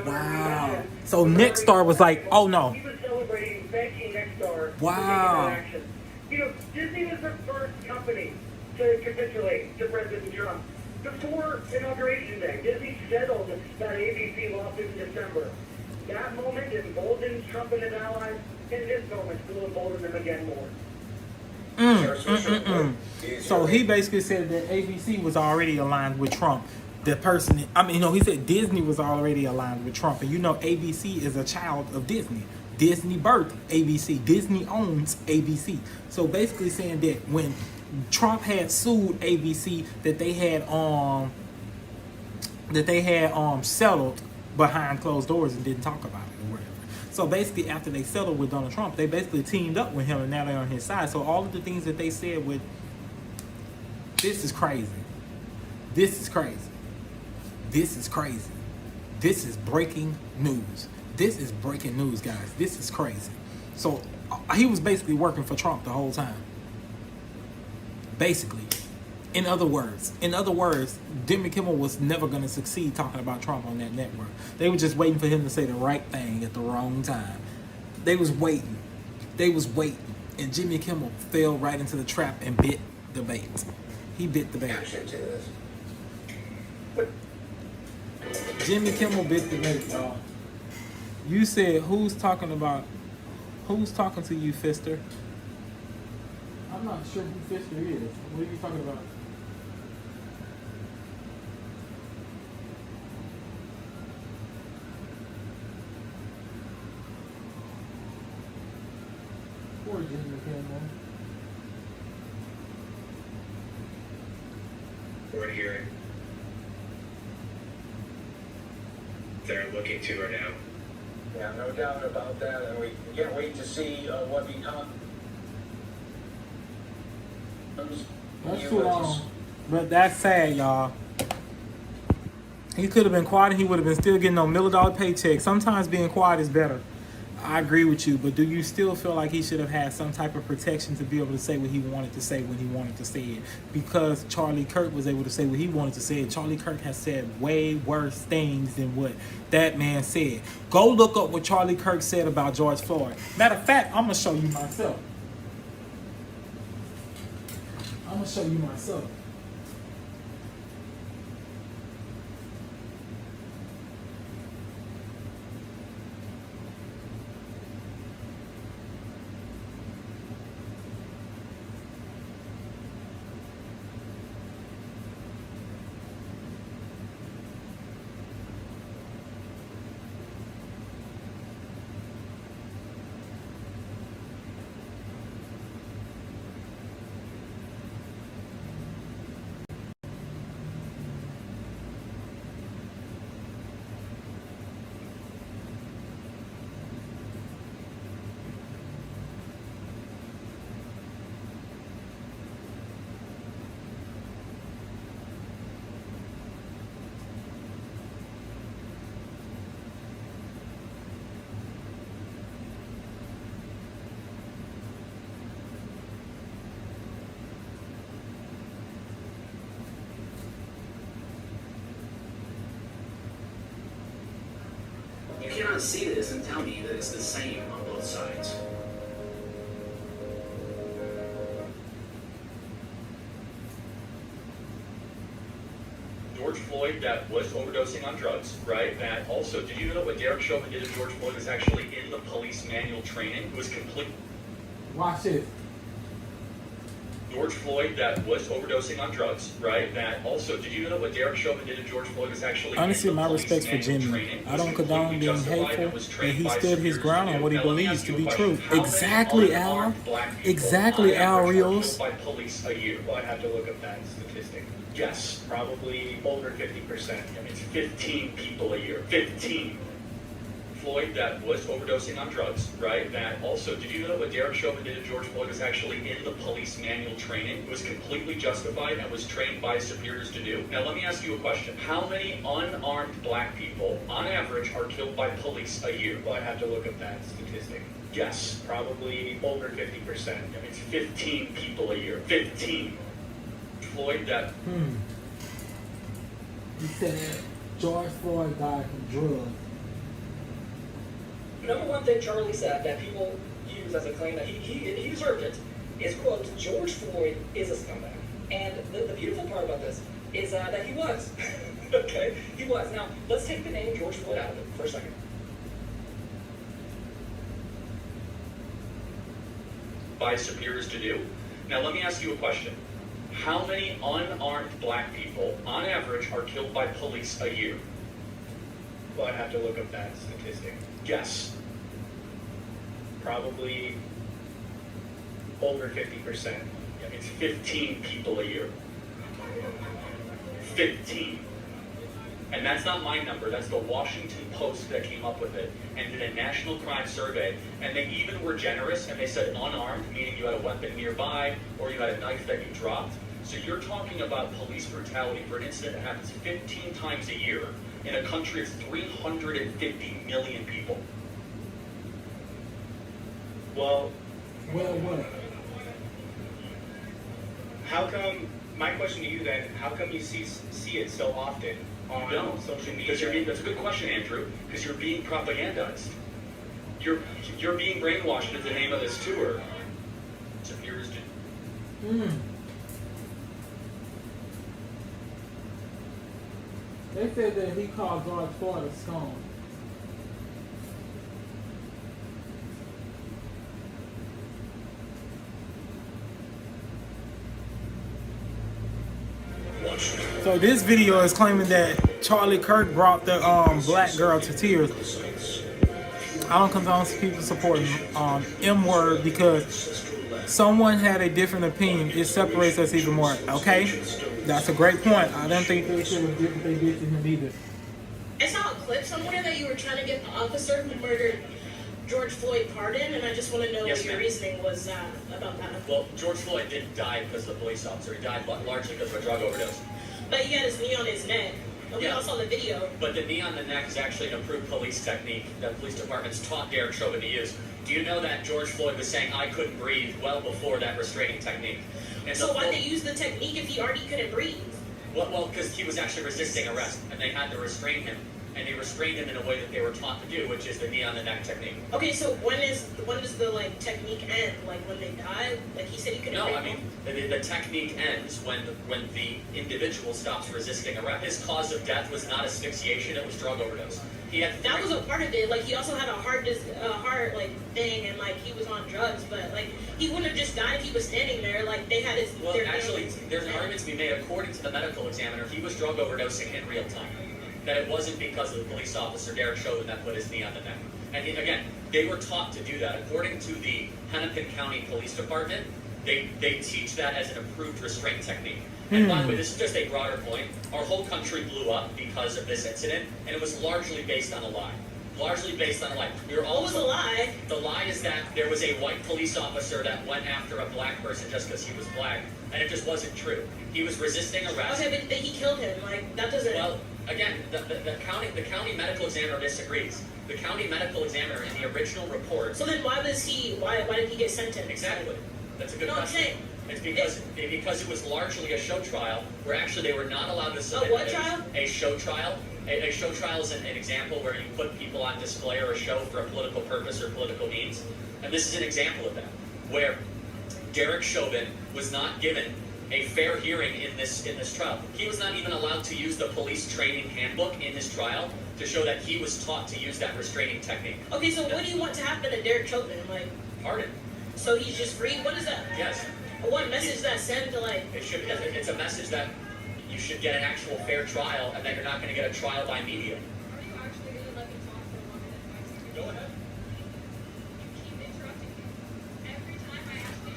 Wow. So Nexstar was like, oh no. He was celebrating, thanking Nexstar. Wow. You know, Disney was the first company to capitulate to President Trump. Before Inauguration Day, Disney settled that ABC lawsuit in December. That moment emboldens Trump and his allies, and this moment will embolden them again more. So he basically said that ABC was already aligned with Trump. The person, he said Disney was already aligned with Trump. And ABC is a child of Disney. Disney birthed ABC. Disney owns ABC. So basically saying that when Trump had sued ABC, that they had settled behind closed doors and didn't talk about it or whatever. So basically, after they settled with Donald Trump, they basically teamed up with him, and now they're on his side. So all of the things that they said this is crazy. This is crazy. This is crazy. This is breaking news. This is breaking news, guys. This is crazy. So he was basically working for Trump the whole time. Basically. In other words, Jimmy Kimmel was never going to succeed talking about Trump on that network. They were just waiting for him to say the right thing at the wrong time. They was waiting. And Jimmy Kimmel fell right into the trap and bit the bait. He bit the bait. Jimmy Kimmel bit the bait, y'all. You said, who's talking to you, Fister? I'm not sure who Fister is. What are you talking about? Poor Jimmy Kimmel. We're hearing they're looking to her now. Yeah, no doubt about that, and we can't wait to see what becomes. That's too long. But that's sad, y'all. He could have been quiet and he would have been still getting no $1 million paycheck. Sometimes being quiet is better. I agree with you, but do you still feel like he should have had some type of protection to be able to say what he wanted to say when he wanted to say it? Because Charlie Kirk was able to say what he wanted to say. Charlie Kirk has said way worse things than what that man said. Go look up what Charlie Kirk said about George Floyd. Matter of fact, I'm going to show you myself. You cannot see this and tell me that it's the same on both sides. George Floyd that was overdosing on drugs, right? That also, did you know what Derek Chauvin did to George Floyd was actually in the police manual training? It was complete. Watch this. George Floyd that was overdosing on drugs, right? That also, did you know what Derek Chauvin did to George Floyd was actually Honestly, in the my police respects for manual Jimmy. training? I don't condone being hateful, but he stood his ground on what he Now, let me believes ask to you be a true. question. How many Exactly, Al. unarmed black people Exactly, on Al average are Rios. killed by police a year? Well, I'd have to look up that statistic. Yes. Probably over 50%. I mean, it's 15 people a year. 15. Floyd that was overdosing on drugs, right? That also, did you know what Derek Chauvin did to George Floyd was actually in the police manual training? It was completely justified and was trained by superiors to do. Now, let me ask you a question. How many unarmed black people, on average, are killed by police a year? Well, I'd have to look up that statistic. Yes. Probably over 50%. I mean, it's 15 people a year. 15. Floyd that... He said George Floyd died from drugs. Number one thing Charlie said that people use as a claim that he deserved it is, quote, George Floyd is a scumbag. And the beautiful part about this is that he was. Okay? He was. Now, let's take the name George Floyd out of it for a second. By superiors to do. Now, let me ask you a question. How many unarmed black people, on average, are killed by police a year? Well, I'd have to look up that statistic. Yes. Probably over 50%. I mean, it's 15 people a year. 15. And that's not my number, that's the Washington Post that came up with it and did a national crime survey. And they even were generous and they said unarmed, meaning you had a weapon nearby or you had a knife that you dropped. So you're talking about police brutality for an incident that happens 15 times a year in a country of 350 million people. Well, what? how come, my question to you then, how come you see it so often on social media? That's a good question, Andrew, because you're being propagandized. You're being brainwashed in the name of this tour. Superiors to... They said that he called George Floyd a scum. So this video is claiming that Charlie Kirk brought the black girl to tears. I don't condone people supporting M-word because someone had a different opinion. It separates us even more. Okay, that's a great point. I don't think they should have did what they did to him either. I saw a clip somewhere that you were trying to get the officer who murdered George Floyd pardoned, and I just want to know what your reasoning was about that. Well, George Floyd didn't die because of the police officer. He died largely because of a drug overdose. But he had his knee on his neck. We all saw the video. But the knee on the neck is actually an approved police technique that police departments taught Derek Chauvin to use. Do you know that George Floyd was saying, I couldn't breathe, well before that restraining technique? And so why'd they use the technique if he already couldn't breathe? Well, because he was actually resisting arrest, and they had to restrain him. And they restrained him in a way that they were taught to do, which is the knee on the neck technique. Okay, so when does the like technique end? Like when they die? Like he said he couldn't breathe? No, I mean, the technique ends when the individual stops resisting arrest. His cause of death was not asphyxiation, it was drug overdose. That was a part of it. Like he also had a heart like thing, and like he was on drugs, but like he wouldn't have just died if he was standing there. Like they had his. Well, actually, there's an argument to be made. According to the medical examiner, he was drug overdosing in real time. That it wasn't because of the police officer, Derek Chauvin, that put his knee on the neck. And again, they were taught to do that. According to the Hennepin County Police Department, they teach that as an approved restraint technique. And by the way, this is just a broader point. Our whole country blew up because of this incident, and it was largely based on a lie. Largely based on a lie. What was the lie? The lie is that there was a white police officer that went after a black person just because he was black, and it just wasn't true. He was resisting arrest. Okay, but he killed him. Like that doesn't. Well, again, the county medical examiner disagrees. The county medical examiner in the original report. So then why did he get sentenced? Exactly. That's a good question. I'm saying. It's because it was largely a show trial where actually they were not allowed to submit. A what trial? A show trial. A show trial is an example where you put people on display or a show for a political purpose or political means. And this is an example of that, where Derek Chauvin was not given a fair hearing in this trial. He was not even allowed to use the police training handbook in his trial to show that he was taught to use that restraining technique. Okay, so what do you want to happen to Derek Chauvin? Like, pardon. So he's just free? What is that? Yes. What message that send to like? It's a message that you should get an actual fair trial, and that you're not going to get a trial by media. Are you actually going to let me talk for longer than 5 seconds? Go ahead. You keep interrupting me. Every time I actually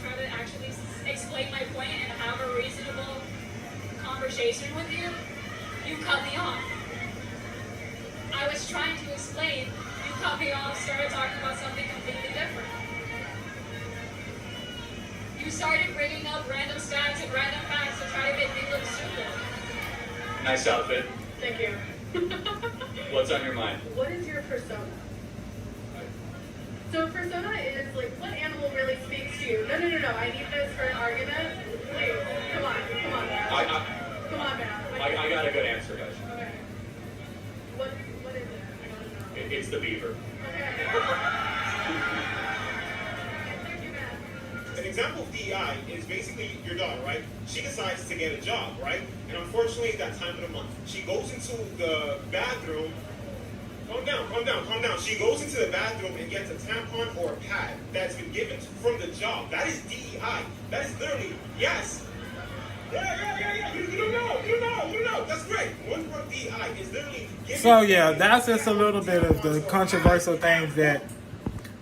try to actually explain my point and have a reasonable conversation with you, you cut me off. I was trying to explain, you cut me off, started talking about something completely different. You started bringing up random stats and random facts to try to make me look stupid. Nice outfit. Thank you. What's on your mind? What is your persona? So persona is like what animal really speaks to you? No. I need this for an argument. Please, come on, man. Come on, man. I got a good answer, guys. Okay. What is it? I don't know. It's the beaver. An example of DEI is basically your daughter, right? She decides to get a job, right? And unfortunately, at that time of the month, she goes into the bathroom. Calm down. She goes into the bathroom and gets a tampon or a pad that's been given from the job. That is DEI. That is literally, yes. Yeah. You know. That's great. One word DEI is literally giving. So yeah, that's just a little bit of the controversial things that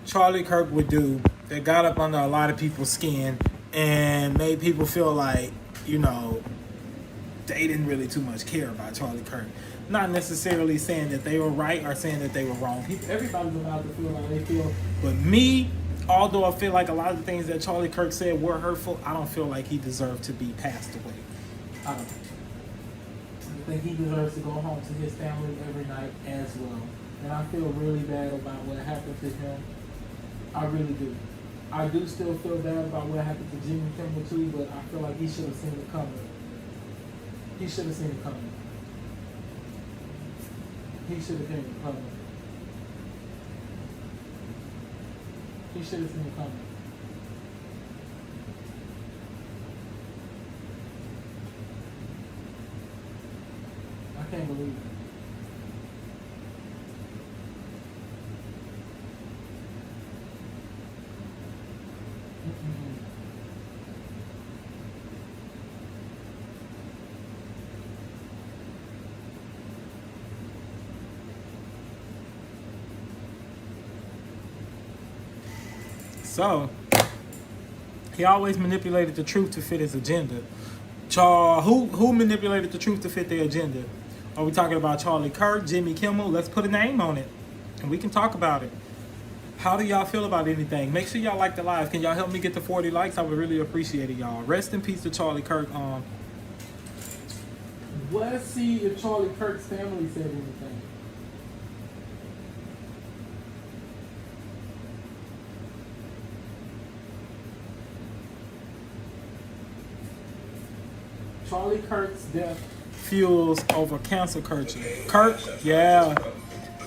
Charlie Kirk would do that got up under a lot of people's skin and made people feel like, they didn't really too much care about Charlie Kirk. Not necessarily saying that they were right or saying that they were wrong. Everybody's allowed to feel like they feel. But me, although I feel like a lot of the things that Charlie Kirk said were hurtful, I don't feel like he deserved to be passed away. I don't. I think he deserves to go home to his family every night as well. And I feel really bad about what happened to him. I really do. I do still feel bad about what happened to Jimmy Kimmel too, but I feel like he should have seen it coming. He should have seen it coming. He should have seen it coming. He should have seen it coming. I can't believe it. So he always manipulated the truth to fit his agenda. Who manipulated the truth to fit their agenda? Are we talking about Charlie Kirk, Jimmy Kimmel? Let's put a name on it, and we can talk about it. How do y'all feel about anything? Make sure y'all like the live. Can y'all help me get to 40 likes? I would really appreciate it, y'all. Rest in peace to Charlie Kirk. Let's see if Charlie Kirk's family said anything. Charlie Kirk's death fuels over cancel culture. Kirk, yeah,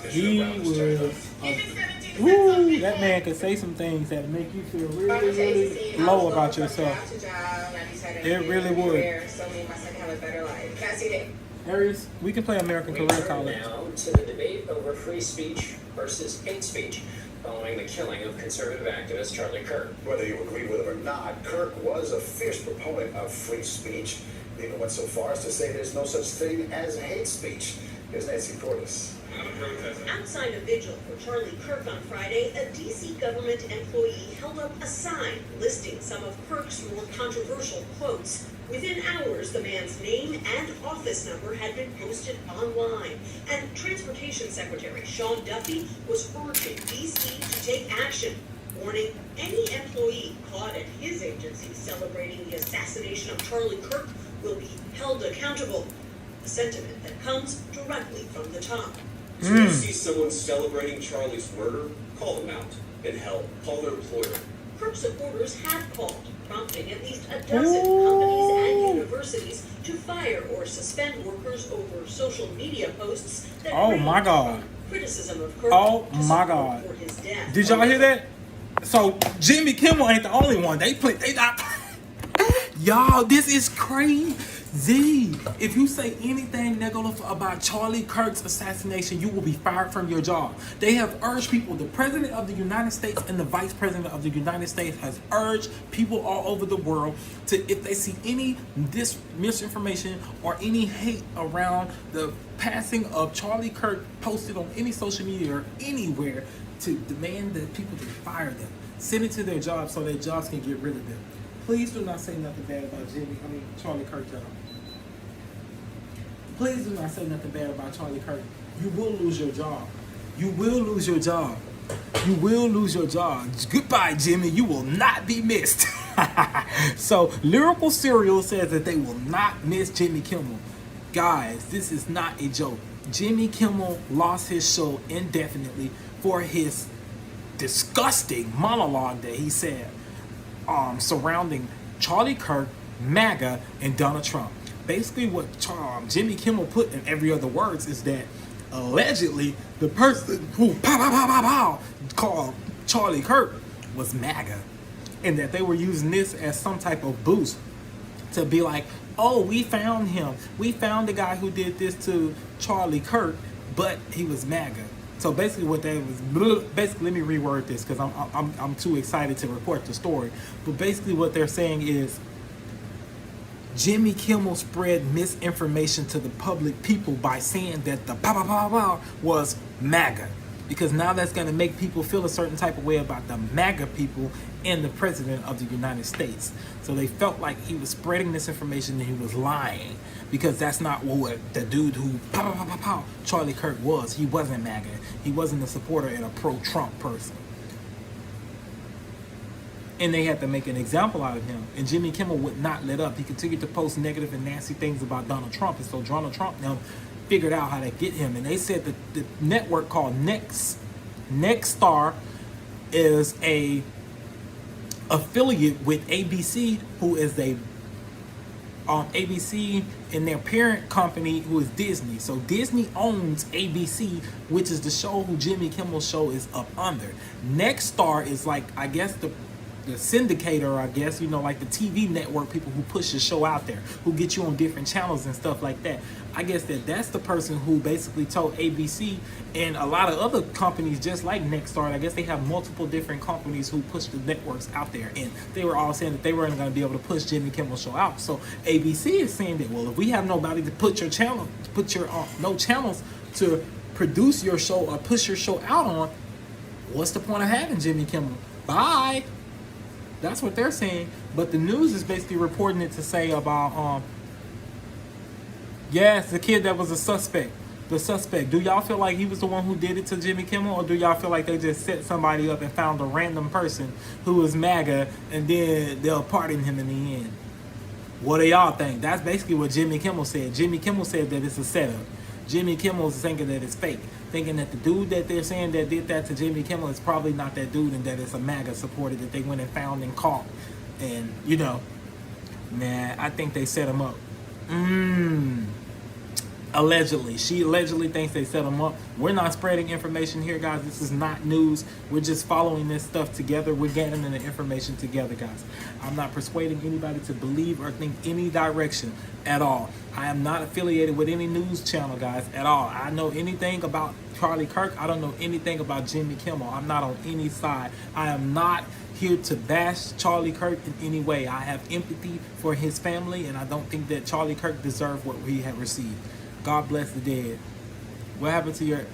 he was. Woo, that man could say some things that make you feel really, really low about yourself. It really would. Aries, we can play American Career College. Now to the debate over free speech versus hate speech, following the killing of conservative activist Charlie Kirk. Whether you agree with it or not, Kirk was a fierce proponent of free speech. He even went so far as to say there's no such thing as hate speech. Here's Nancy Cordes. Outside a vigil for Charlie Kirk on Friday, a D.C. government employee held up a sign listing some of Kirk's more controversial quotes. Within hours, the man's name and office number had been posted online, and Transportation Secretary Sean Duffy was urging D.C. to take action, warning any employee caught at his agency celebrating the assassination of Charlie Kirk will be held accountable. A sentiment that comes directly from the top. So you see someone celebrating Charlie's murder, call them out. And hell, call their employer. Kirk supporters have called, prompting at least a dozen companies and universities to fire or suspend workers over social media posts that criticism of Kirk for his death. Did y'all hear that? So Jimmy Kimmel ain't the only one. They not. Y'all, this is crazy. If you say anything negative about Charlie Kirk's assassination, you will be fired from your job. They have urged people, the President of the United States and the Vice President of the United States has urged people all over the world to, if they see any misinformation or any hate around the passing of Charlie Kirk posted on any social media or anywhere, to demand that people to fire them. Send it to their jobs so their jobs can get rid of them. Please do not say nothing bad about Charlie Kirk, y'all. Please do not say nothing bad about Charlie Kirk. You will lose your job. You will lose your job. You will lose your job. Goodbye, Jimmy. You will not be missed. So, Lyrical Serial says that they will not miss Jimmy Kimmel. Guys, this is not a joke. Jimmy Kimmel lost his show indefinitely for his disgusting monologue that he said surrounding Charlie Kirk, MAGA, and Donald Trump. Basically, what Jimmy Kimmel put in every other words is that allegedly the person who called Charlie Kirk was MAGA, and that they were using this as some type of boost to be like, oh, we found him. We found the guy who did this to Charlie Kirk, but he was MAGA. So basically what they was, let me reword this because I'm too excited to report the story. But basically what they're saying is Jimmy Kimmel spread misinformation to the public people by saying that the was MAGA. Because now that's going to make people feel a certain type of way about the MAGA people and the President of the United States. So they felt like he was spreading this information and he was lying. Because that's not what the dude who Charlie Kirk was. He wasn't MAGA. He wasn't a supporter and a pro-Trump person. And they had to make an example out of him. And Jimmy Kimmel would not let up. He continued to post negative and nasty things about Donald Trump. And so Donald Trump now figured out how to get him. And they said that the network called Nexstar is a affiliate with ABC, who is a ABC and their parent company, who is Disney. So Disney owns ABC, which is the show who Jimmy Kimmel's show is up under. Nexstar is like, I guess the syndicator, I guess, you know, like the TV network people who push the show out there, who get you on different channels and stuff like that. I guess that's the person who basically told ABC and a lot of other companies just like Nexstar. I guess they have multiple different companies who push the networks out there, and they were all saying that they weren't going to be able to push Jimmy Kimmel's show out. So ABC is saying that, well, if we have nobody to put your channel, no channels to produce your show or push your show out on, what's the point of having Jimmy Kimmel? Bye. That's what they're saying. But the news is basically reporting it to say about, yes, the kid that was a suspect. The suspect. Do y'all feel like he was the one who did it to Jimmy Kimmel? Or do y'all feel like they just set somebody up and found a random person who was MAGA and then they'll pardon him in the end? What do y'all think? That's basically what Jimmy Kimmel said. Jimmy Kimmel said that it's a setup. Jimmy Kimmel is thinking that it's fake. Thinking that the dude that they're saying that did that to Jimmy Kimmel is probably not that dude and that it's a MAGA supporter that they went and found and caught. And, you know, nah, I think they set him up. Allegedly. She allegedly thinks they set him up. We're not spreading information here, guys. This is not news. We're just following this stuff together. We're getting the information together, guys. I'm not persuading anybody to believe or think any direction at all. I am not affiliated with any news channel, guys, at all. I know anything about Charlie Kirk. I don't know anything about Jimmy Kimmel. I'm not on any side. I am not here to bash Charlie Kirk in any way. I have empathy for his family, and I don't think that Charlie Kirk deserved what he had received. God bless the dead. What happened to your...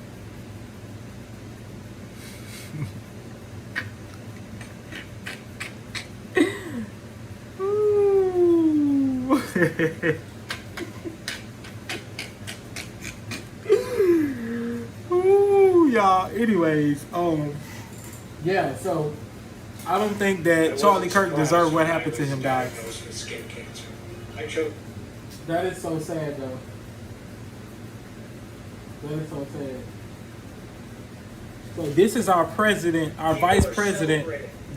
Ooh, y'all. Anyways, yeah, so I don't think that Charlie Kirk deserved what happened to him, guys. That is so sad, though. That is so sad. So this is our president, our vice president,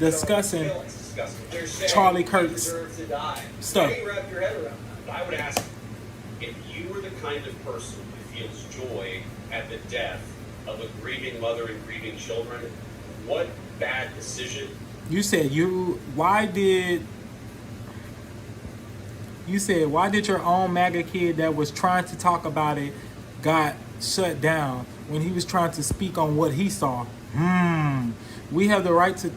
discussing Charlie Kirk's stuff. Wrap your head around that. I would ask, if you were the kind of person who feels joy at the death of a grieving mother and grieving children, what bad decision? You said why did your own MAGA kid that was trying to talk about it got shut down when he was trying to speak on what he saw? You have the right to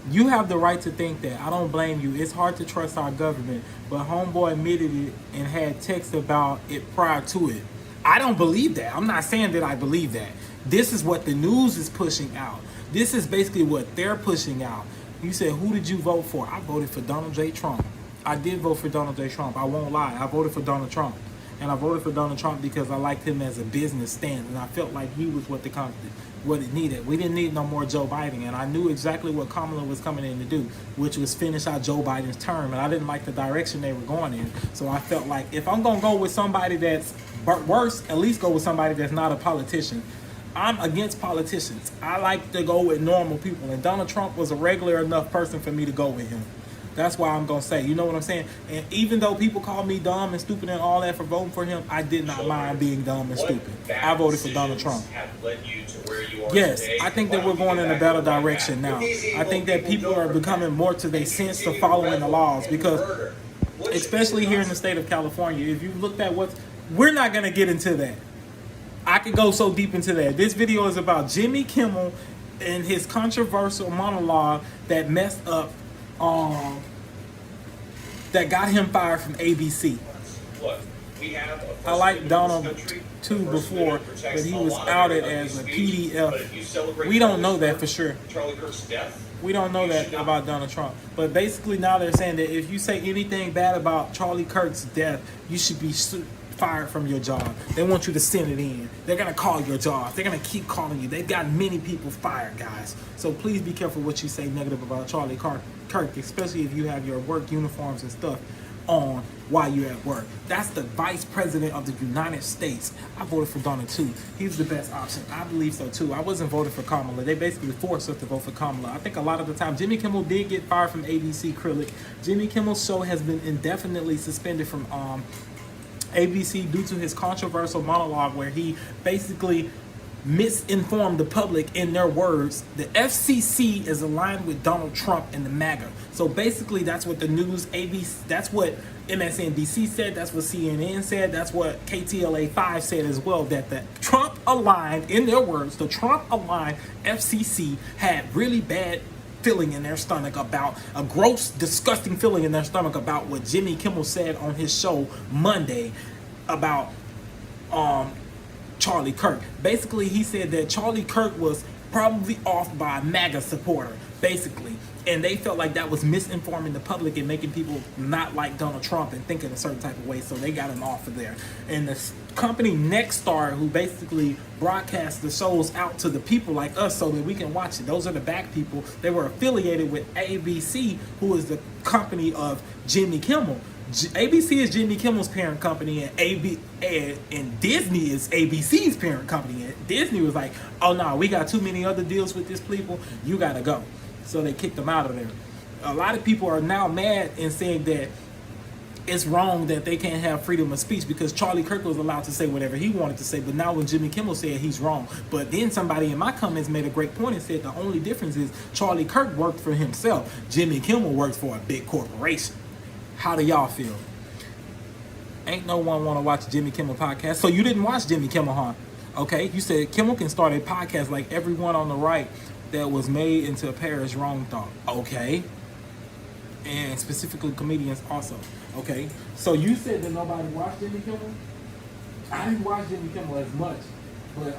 think that. I don't blame you. It's hard to trust our government, but homeboy admitted it and had text about it prior to it. I don't believe that. I'm not saying that I believe that. This is what the news is pushing out. This is basically what they're pushing out. You said, who did you vote for? I voted for Donald J. Trump. I did vote for Donald J. Trump. I won't lie. I voted for Donald Trump. And I voted for Donald Trump because I liked him as a business stand, and I felt like he was what it needed. We didn't need no more Joe Biden, and I knew exactly what Kamala was coming in to do, which was finish out Joe Biden's term, and I didn't like the direction they were going in. So I felt like if I'm going to go with somebody that's worse, at least go with somebody that's not a politician. I'm against politicians. I like to go with normal people, and Donald Trump was a regular enough person for me to go with him. That's why I'm going to say, you know what I'm saying? And even though people call me dumb and stupid and all that for voting for him, I did not mind being dumb and stupid. I voted for Donald Trump. Have led you to where you are yes, today? I think that we're going in a better direction now. I think that people are becoming more to their sense of following the laws, because especially here in the state of California, if you looked at we're not going to get into that. I could go so deep into that. This video is about Jimmy Kimmel and his controversial monologue that messed up that got him fired from ABC. Look, we have I like Donald too before, but he was outed as a PDF. We don't know that for sure. Charlie Kirk's death. We don't know that about Donald Trump. But basically now they're saying that if you say anything bad about Charlie Kirk's death, you should be fired from your job. They want you to send it in. They're going to call your job. They're going to keep calling you. They've got many people fired, guys. So please be careful what you say negative about Charlie Kirk, especially if you have your work uniforms and stuff on while you're at work. That's the vice president of the United States. I voted for Donald too. He's the best option. I believe so too. I wasn't voting for Kamala. They basically forced us to vote for Kamala. I think a lot of the time Jimmy Kimmel did get fired from ABC Kirk. Jimmy Kimmel's show has been indefinitely suspended from ABC due to his controversial monologue where he basically misinformed the public in their words. The FCC is aligned with Donald Trump and the MAGA. So basically that's what the news, ABC, that's what MSNBC said, that's what CNN said, that's what KTLA 5 said as well, that the Trump aligned, in their words, the Trump aligned FCC had really bad feeling in their stomach about a gross, disgusting feeling in their stomach about what Jimmy Kimmel said on his show Monday about Charlie Kirk. Basically, he said that Charlie Kirk was probably off by a MAGA supporter, basically. And they felt like that was misinforming the public and making people not like Donald Trump and think in a certain type of way, so they got him off of there. And the company Nexstar, who basically broadcasts the shows out to the people like us so that we can watch it, those are the back people. They were affiliated with ABC, who is the company of Jimmy Kimmel. ABC is Jimmy Kimmel's parent company, and Disney is ABC's parent company. And Disney was like, oh no, we got too many other deals with this people, you gotta go. So they kicked them out of there. A lot of people are now mad and saying that it's wrong that they can't have freedom of speech because Charlie Kirk was allowed to say whatever he wanted to say, but now when Jimmy Kimmel said he's wrong. But then somebody in my comments made a great point and said the only difference is Charlie Kirk worked for himself. Jimmy Kimmel works for a big corporation. How do y'all feel? Ain't no one want to watch Jimmy Kimmel podcast. So you didn't watch Jimmy Kimmel, huh? Okay, you said Kimmel can start a podcast like everyone on the right that was made into a Paris wrong thought. Okay. And specifically comedians also. Okay. So you said that nobody watched Jimmy Kimmel? I didn't watch Jimmy Kimmel as much. But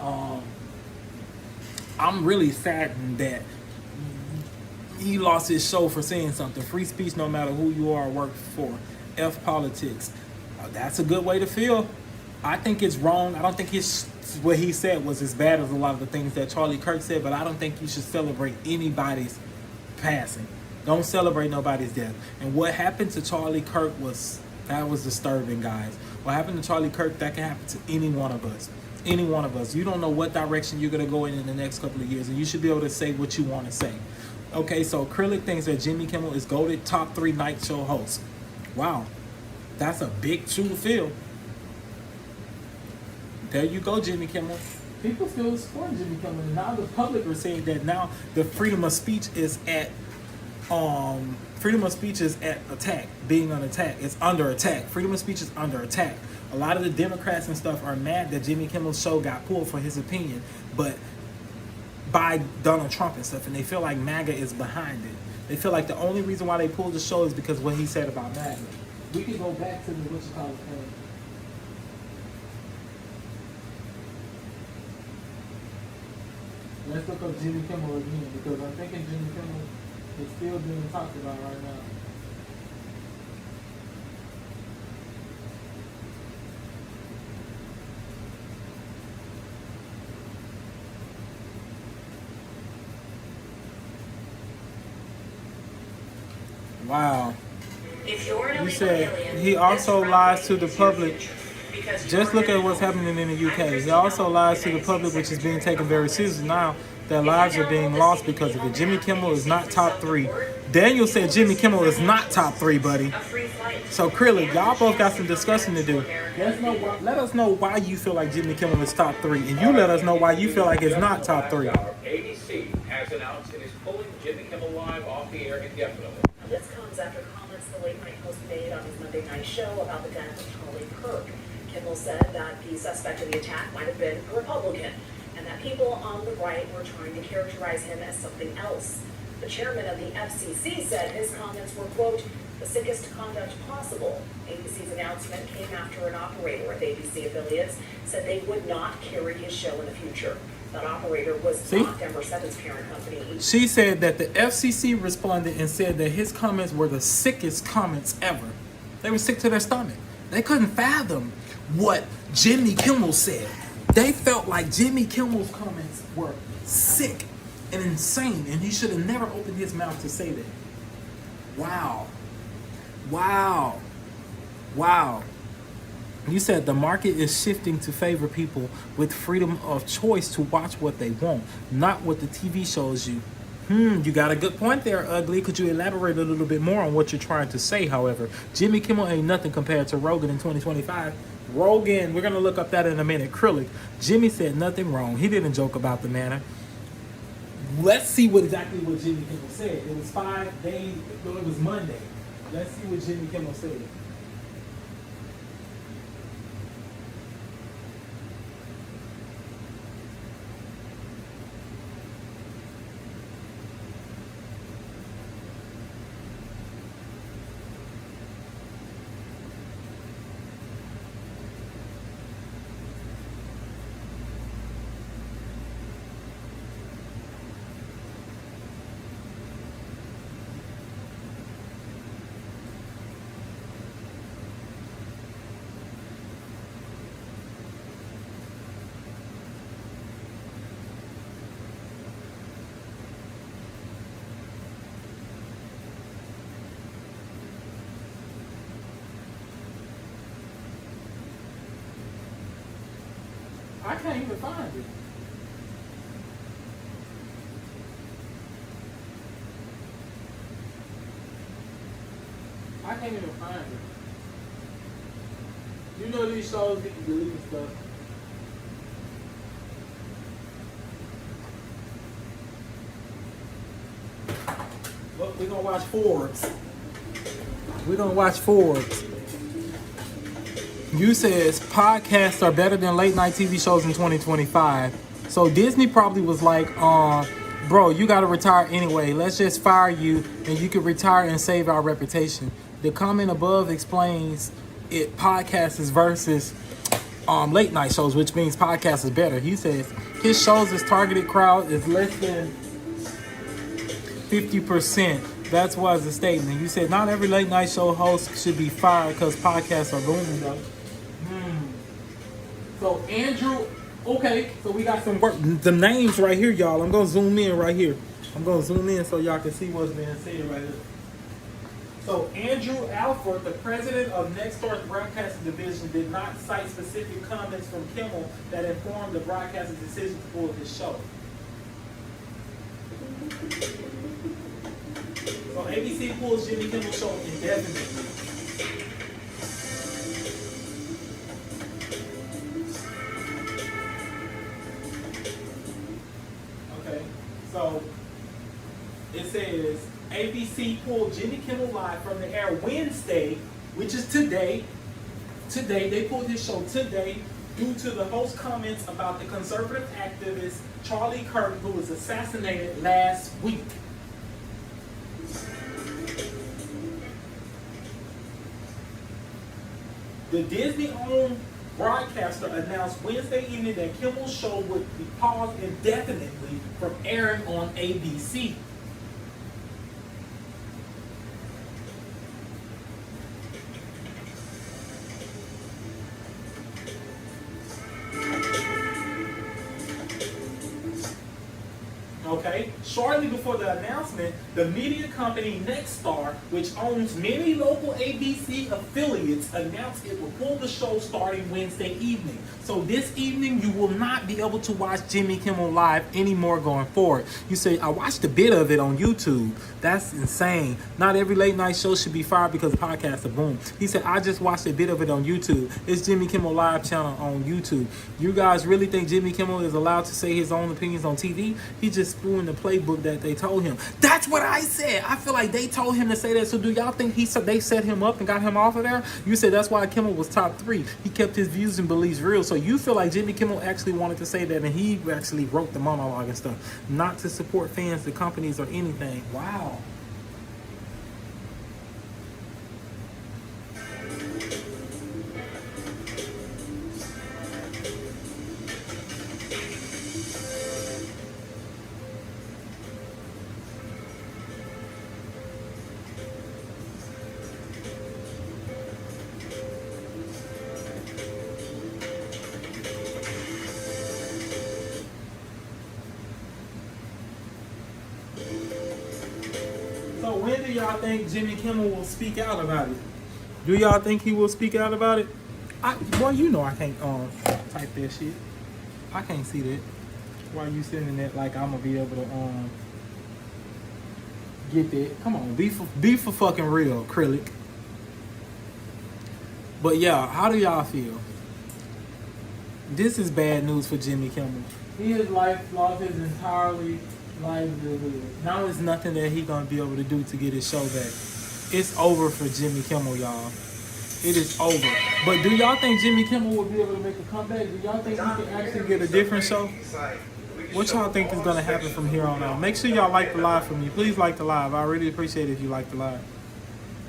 I'm really saddened that he lost his show for saying something. Free speech, no matter who you are, work for. F politics. That's a good way to feel. I think it's wrong. I don't think what he said was as bad as a lot of the things that Charlie Kirk said, but I don't think you should celebrate anybody's passing. Don't celebrate nobody's death. And what happened to Charlie Kirk was disturbing, guys. What happened to Charlie Kirk, that can happen to any one of us. Any one of us. You don't know what direction you're going to go in the next couple of years, and you should be able to say what you want to say. Okay, so Acrylic thinks that Jimmy Kimmel is goated top 3 night show host. Wow. That's a big shoe to fill. There you go, Jimmy Kimmel. People still support Jimmy Kimmel, and now the public are saying that now the freedom of speech is at attack, being on attack. It's under attack. Freedom of speech is under attack. A lot of the Democrats and stuff are mad that Jimmy Kimmel's show got pulled for his opinion, but by Donald Trump and stuff, and they feel like MAGA is behind it. They feel like the only reason why they pulled the show is because of what he said about MAGA. We can go back to the thing. Let's look up Jimmy Kimmel again, because I'm thinking Jimmy Kimmel is still being talked about right now. Wow. If you're an You said he also lies to the public. Just look at what's happening in the UK. He also lies to the public, which is being taken very seriously now. Their lives are being lost because of it. Jimmy Kimmel is not top 3. Daniel said Jimmy Kimmel is not top 3, buddy. So clearly, y'all both got some discussing to do. Let us know why you feel like Jimmy Kimmel is top 3, and you let us know why you feel like it's not top 3. ABC has announced it is pulling Jimmy Kimmel Live off the air indefinitely. This comes after comments the late night host made on his Monday night show about the death of Charlie Kirk. Kimmel said that the suspect of the attack might have been a Republican, and that people on the right were trying to characterize him as something else. The chairman of the FCC said his comments were, quote, the sickest conduct possible. ABC's announcement came after an operator of ABC affiliates said they would not carry his show in the future. That operator was not Denver 7's parent company. She said that the FCC responded and said that his comments were the sickest comments ever. They were sick to their stomach. They couldn't fathom what Jimmy Kimmel said. They felt like Jimmy Kimmel's comments were sick and insane, and he should have never opened his mouth to say that. Wow. Wow. Wow. You said the market is shifting to favor people with freedom of choice to watch what they want, not what the TV shows you. You got a good point there, Ugly. Could you elaborate a little bit more on what you're trying to say, however? Jimmy Kimmel ain't nothing compared to Rogan in 2025. Rogan, we're going to look up that in a minute. Acrylic. Jimmy said nothing wrong. He didn't joke about the manner. Let's see exactly what Jimmy Kimmel said. It was 5 days, no, it was Monday. Let's see what Jimmy Kimmel said. I can't even find it. I can't even find it. You know these shows get you deleting stuff. Look, we're gonna watch Forbes. We're gonna watch Forbes. You says podcasts are better than late night TV shows in 2025. So Disney probably was like, bro, you gotta retire anyway. Let's just fire you and you can retire and save our reputation. The comment above explains it podcasts versus late night shows, which means podcasts is better. He says his show's targeted crowd is less than 50%. That's why it's a statement. You said not every late night show host should be fired because podcasts are booming though. So Andrew, okay, so we got some work. The names right here, y'all. I'm gonna zoom in right here. I'm gonna zoom in so y'all can see what's being said right here. So Andrew Alford, the president of Nexstar's broadcasting division, did not cite specific comments from Kimmel that informed the broadcaster's decision to pull his show. So ABC pulls Jimmy Kimmel show indefinitely. Okay, so it says ABC pulled Jimmy Kimmel Live from the air Wednesday, which is today. Today, they pulled his show today due to the host's comments about the conservative activist Charlie Kirk, who was assassinated last week. The Disney-owned broadcaster announced Wednesday evening that Kimmel's show would be paused indefinitely from airing on ABC. Okay, shortly before the announcement, the media company Nexstar, which owns many local ABC affiliates, announced it will pull the show starting Wednesday evening. So this evening, you will not be able to watch Jimmy Kimmel Live anymore going forward. You say, I watched a bit of it on YouTube. That's insane. Not every late night show should be fired because the podcast are boom. He said, I just watched a bit of it on YouTube. It's Jimmy Kimmel Live channel on YouTube. You guys really think Jimmy Kimmel is allowed to say his own opinions on TV? He just spewing the playbook that they told him. That's what I said. I feel like they told him to say that. So do y'all think they set him up and got him off of there? You said that's why Kimmel was top 3. He kept his views and beliefs real. So you feel like Jimmy Kimmel actually wanted to say that and he actually wrote the monologue and stuff. Not to support fans, the companies, or anything. Wow. So when do y'all think Jimmy Kimmel will speak out about it? Do y'all think he will speak out about it? Well, you know I can't type that shit. I can't see that. Why you sending that like I'm gonna be able to get that? Come on, be for fucking real, acrylic. But yeah, how do y'all feel? This is bad news for Jimmy Kimmel. His life lost his entirely livelihood. Now it's nothing that he gonna be able to do to get his show back. It's over for Jimmy Kimmel, y'all. It is over. But do y'all think Jimmy Kimmel will be able to make a comeback? Do y'all think he can actually get a different show? What y'all think is gonna happen from here on out? Make sure y'all like the live for me. Please like the live. I really appreciate it if you like the live.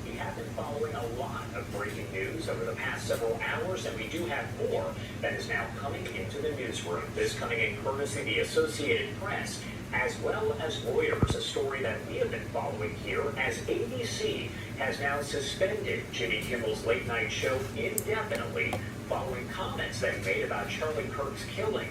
We have been following a lot of breaking news over the past several hours, and we do have more that is now coming into the newsroom. This coming in courtesy of the Associated Press, as well as Reuters, a story that we have been following here, as ABC has now suspended Jimmy Kimmel's late night show indefinitely following comments that he made about Charlie Kirk's killing.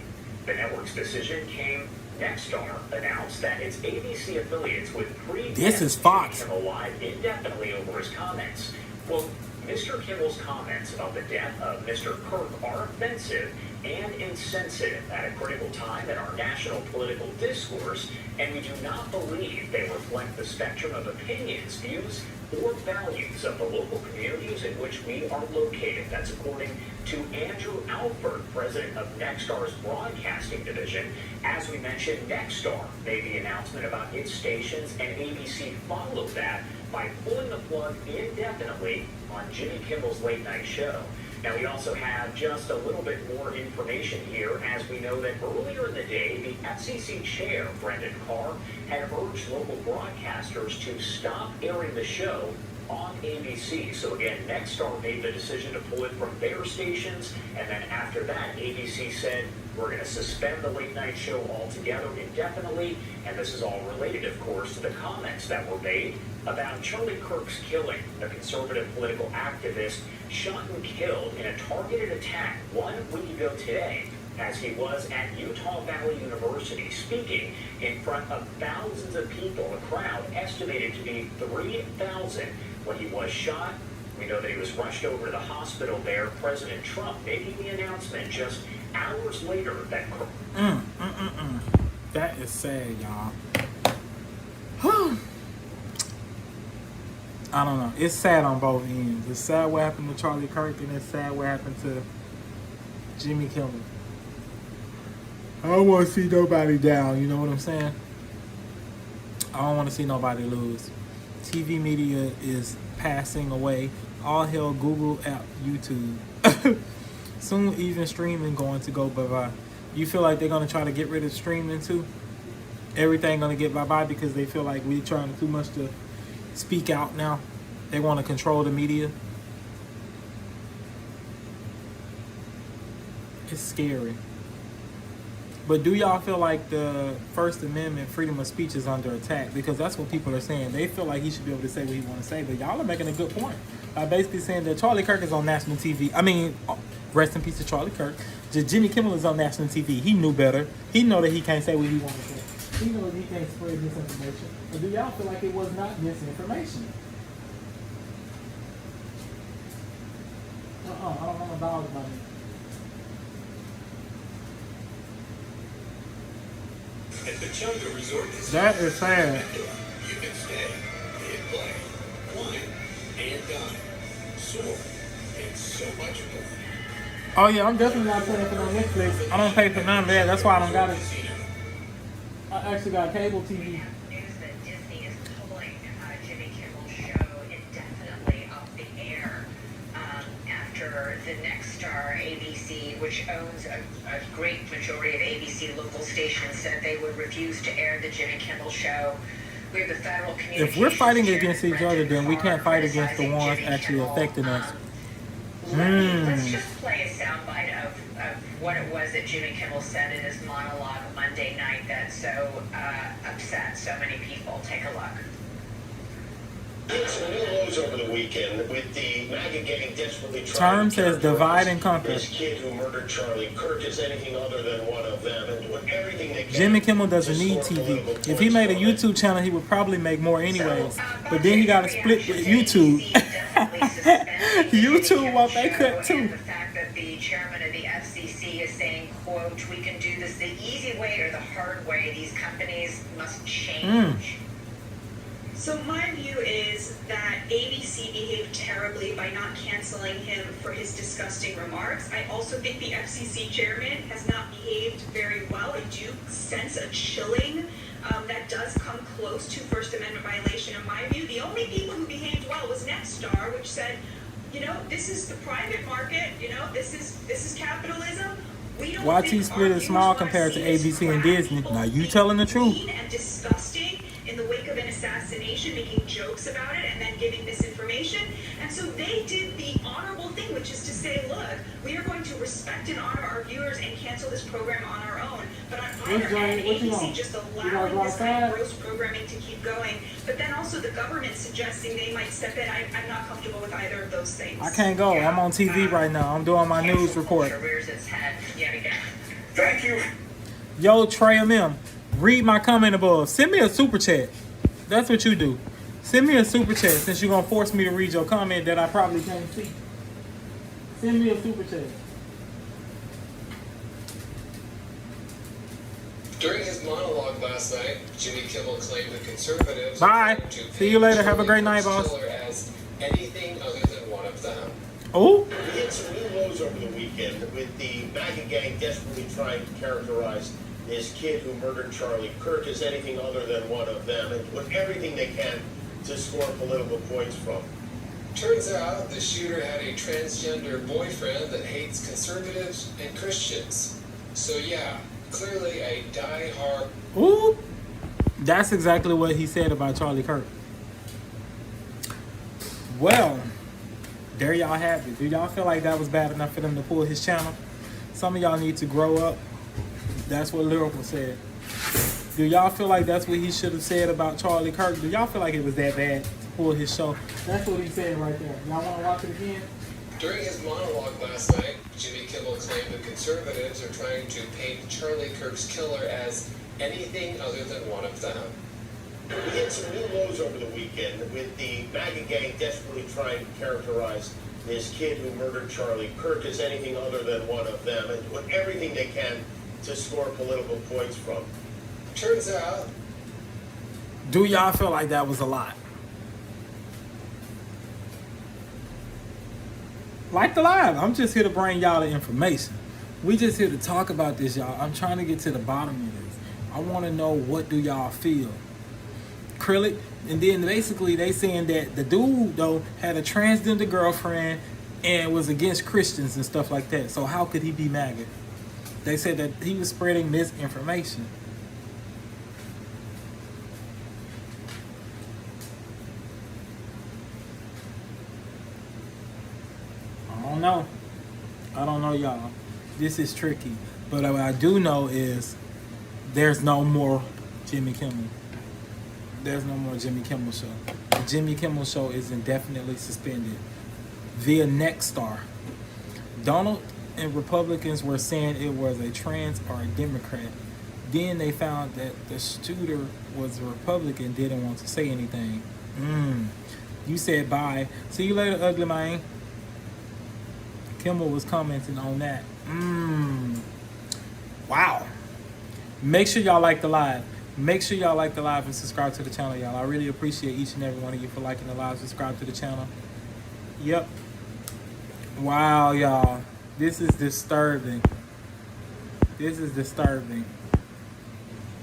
The network's decision came. Nexstar announced that its ABC affiliates would This is Fox. Kimmel Live indefinitely over his comments. Quote, Mr. Kimmel's comments about the death of Mr. Kirk are offensive and insensitive at a critical time in our national political discourse, and we do not believe they reflect the spectrum of opinions, views, or values of the local communities in which we are located. That's according to Andrew Alford, president of Nexstar's broadcasting division. As we mentioned, Nexstar made the announcement about its stations, and ABC followed that by pulling the plug indefinitely on Jimmy Kimmel's late night show. Now, we also have just a little bit more information here, as we know that earlier in the day, the FCC chair, Brendan Carr, had urged local broadcasters to stop airing the show on ABC. So again, Nexstar made the decision to pull it from their stations, and then after that, ABC said, we're going to suspend the late night show altogether indefinitely, and this is all related, of course, to the comments that were made about Charlie Kirk's killing, the conservative political activist shot and killed in a targeted attack 1 week ago today, as he was at Utah Valley University speaking in front of thousands of people, a crowd estimated to be 3,000 when he was shot. We know that he was rushed over to the hospital there. President Trump making the announcement just hours later that Kirk... That is sad, y'all. I don't know. It's sad on both ends. It's sad what happened to Charlie Kirk, and it's sad what happened to Jimmy Kimmel. I don't want to see nobody down, you know what I'm saying? I don't want to see nobody lose. TV media is passing away. All hell Google, app, YouTube. Soon even streaming going to go bye-bye. You feel like they're going to try to get rid of streaming too? Everything going to get bye-bye because they feel like we're trying too much to speak out now. They want to control the media. It's scary. But do y'all feel like the First Amendment, freedom of speech, is under attack? Because that's what people are saying. They feel like he should be able to say what he wants to say. But y'all are making a good point by basically saying that Charlie Kirk is on national TV. I mean, rest in peace to Charlie Kirk. Jimmy Kimmel is on national TV. He knew better. He know that he can't say what he wants to say. He knows he can't spread misinformation. But do y'all feel like it was not misinformation? I don't want to dog about it. At the Chunga Resort That is sad. you can stay, hit play, wine, and dine, soar, and so much more. Oh yeah, I'm definitely not paying for no Netflix. I don't pay for none of that. That's why I don't got it. I actually got cable TV. News that Disney is pulling Jimmy Kimmel's show indefinitely off the air after the Nexstar ABC, which owns a great majority of ABC local stations, said they would refuse to air the Jimmy Kimmel show. We have the federal communications. If we're fighting against each other, then we can't fight against the ones actually affecting us. Let's just play a soundbite of what it was that Jimmy Kimmel said in his monologue Monday night that so upset so many people. Take a look. Some new lows over the weekend with the MAGA getting desperately trying Term to says divide and conquer. this kid who murdered Charlie Kirk is anything other than one of them, and doing everything they can. Jimmy Kimmel doesn't need TV. If he made a YouTube channel, he would probably make more anyways. But then he got to split with YouTube. YouTube want they cut too. The fact that the chairman of the FCC is saying, quote, we can do this the easy way or the hard way. These companies must change. So my view is that ABC behaved terribly by not canceling him for his disgusting remarks. I also think the FCC chairman has not behaved very well. I do sense a chilling that does come close to First Amendment violation in my view. The only people who behaved well was Nexstar, which said, you know, this is the private market, you know, this is capitalism. We don't YT split is small compared to ABC and Disney. Now you telling the truth. and disgusting in the wake of an assassination, making jokes about it and then giving misinformation. And so they did the honorable thing, which is to say, look, we are going to respect and honor our viewers and cancel this program on our own. But on either hand, ABC just allowing this kind of gross programming to keep going. But then also the government suggesting they might step in. I'm not comfortable with either of those things. I can't go. I'm on TV right now. I'm doing my news report. Thank you. Yo, Trey M. Read my comment above. Send me a super chat. That's what you do. Send me a super chat since you're going to force me to read your comment that I probably can't see. Send me a super chat. During his monologue last night, Jimmy Kimmel claimed the conservatives Bye. See you later. Have a great night, boss. as anything other than one of them. Oh. We hit some new lows over the weekend with the MAGA gang desperately trying to characterize this kid who murdered Charlie Kirk as anything other than one of them and doing everything they can to score political points from. Turns out the shooter had a transgender boyfriend that hates conservatives and Christians. So yeah, clearly a die-hard. Ooh. That's exactly what he said about Charlie Kirk. Well, there y'all have it. Do y'all feel like that was bad enough for them to pull his channel? Some of y'all need to grow up. That's what Lyrical said. Do y'all feel like that's what he should have said about Charlie Kirk? Do y'all feel like it was that bad to pull his show? That's what he said right there. Y'all want to watch it again? During his monologue last night, Jimmy Kimmel claimed the conservatives are trying to paint Charlie Kirk's killer as anything other than one of them. We hit some new lows over the weekend with the MAGA gang desperately trying to characterize this kid who murdered Charlie Kirk as anything other than one of them and doing everything they can to score political points from. Turns out. Do y'all feel like that was a lot? Like the live, I'm just here to bring y'all the information. We just here to talk about this, y'all. I'm trying to get to the bottom of this. I want to know, what do y'all feel? Acrylic, and then basically they saying that the dude though had a transgender girlfriend and was against Christians and stuff like that. So how could he be MAGA? They said that he was spreading misinformation. I don't know, y'all. This is tricky. But what I do know is there's no more Jimmy Kimmel. There's no more Jimmy Kimmel show. The Jimmy Kimmel show is indefinitely suspended via Nexstar. Donald and Republicans were saying it was a trans or a Democrat. Then they found that the shooter was a Republican, didn't want to say anything. You said bye. See you later, ugly man. Kimmel was commenting on that. Wow. Make sure y'all like the live. Make sure y'all like the live and subscribe to the channel, y'all. I really appreciate each and every one of you for liking the live. Subscribe to the channel. Yep. Wow, y'all. This is disturbing. This is disturbing.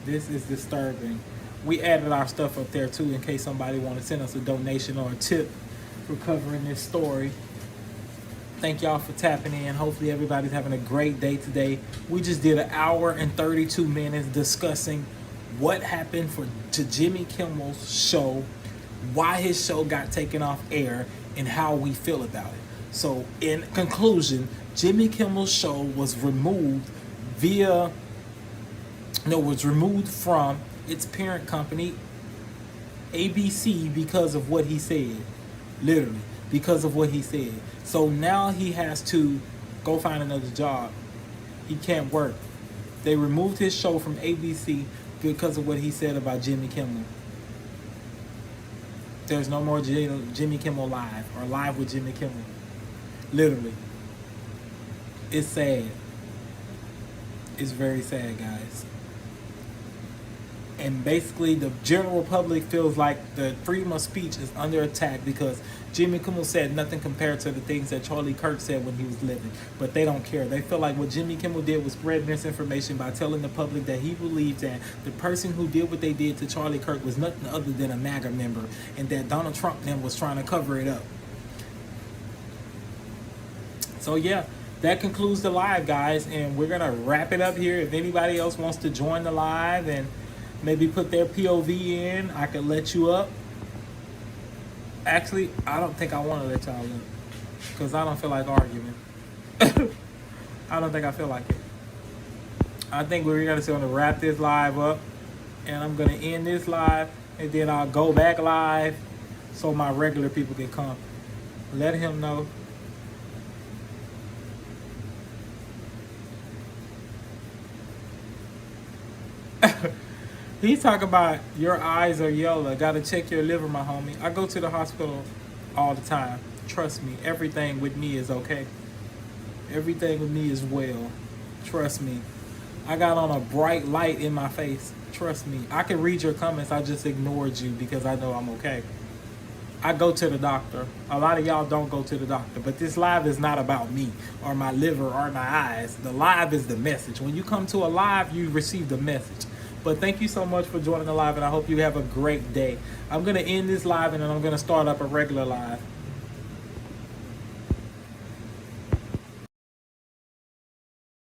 This is disturbing. We added our stuff up there too in case somebody want to send us a donation or a tip for covering this story. Thank y'all for tapping in. Hopefully everybody's having a great day today. We just did an hour and 32 minutes discussing what happened to Jimmy Kimmel's show, why his show got taken off air, and how we feel about it. So in conclusion, Jimmy Kimmel's show was removed from its parent company, ABC, because of what he said. Literally, because of what he said. So now he has to go find another job. He can't work. They removed his show from ABC because of what he said about Jimmy Kimmel. There's no more Jimmy Kimmel Live or Live with Jimmy Kimmel. Literally. It's sad. It's very sad, guys. And basically the general public feels like the freedom of speech is under attack because Jimmy Kimmel said nothing compared to the things that Charlie Kirk said when he was living. But they don't care. They feel like what Jimmy Kimmel did was spread misinformation by telling the public that he believes that the person who did what they did to Charlie Kirk was nothing other than a MAGA member and that Donald Trump then was trying to cover it up. So yeah, that concludes the live, guys. And we're going to wrap it up here. If anybody else wants to join the live and maybe put their POV in, I could let you up. Actually, I don't think I want to let y'all up because I don't feel like arguing. I don't think I feel like it. I think we're going to wrap this live up and I'm going to end this live and then I'll go back live so my regular people can come. Let him know. He's talking about your eyes are yellow. Gotta check your liver, my homie. I go to the hospital all the time. Trust me, everything with me is okay. Everything with me is well. Trust me. I got on a bright light in my face. Trust me. I can read your comments. I just ignored you because I know I'm okay. I go to the doctor. A lot of y'all don't go to the doctor. But this live is not about me or my liver or my eyes. The live is the message. When you come to a live, you receive the message. But thank you so much for joining the live, and I hope you have a great day. I'm going to end this live, and then I'm going to start up a regular live.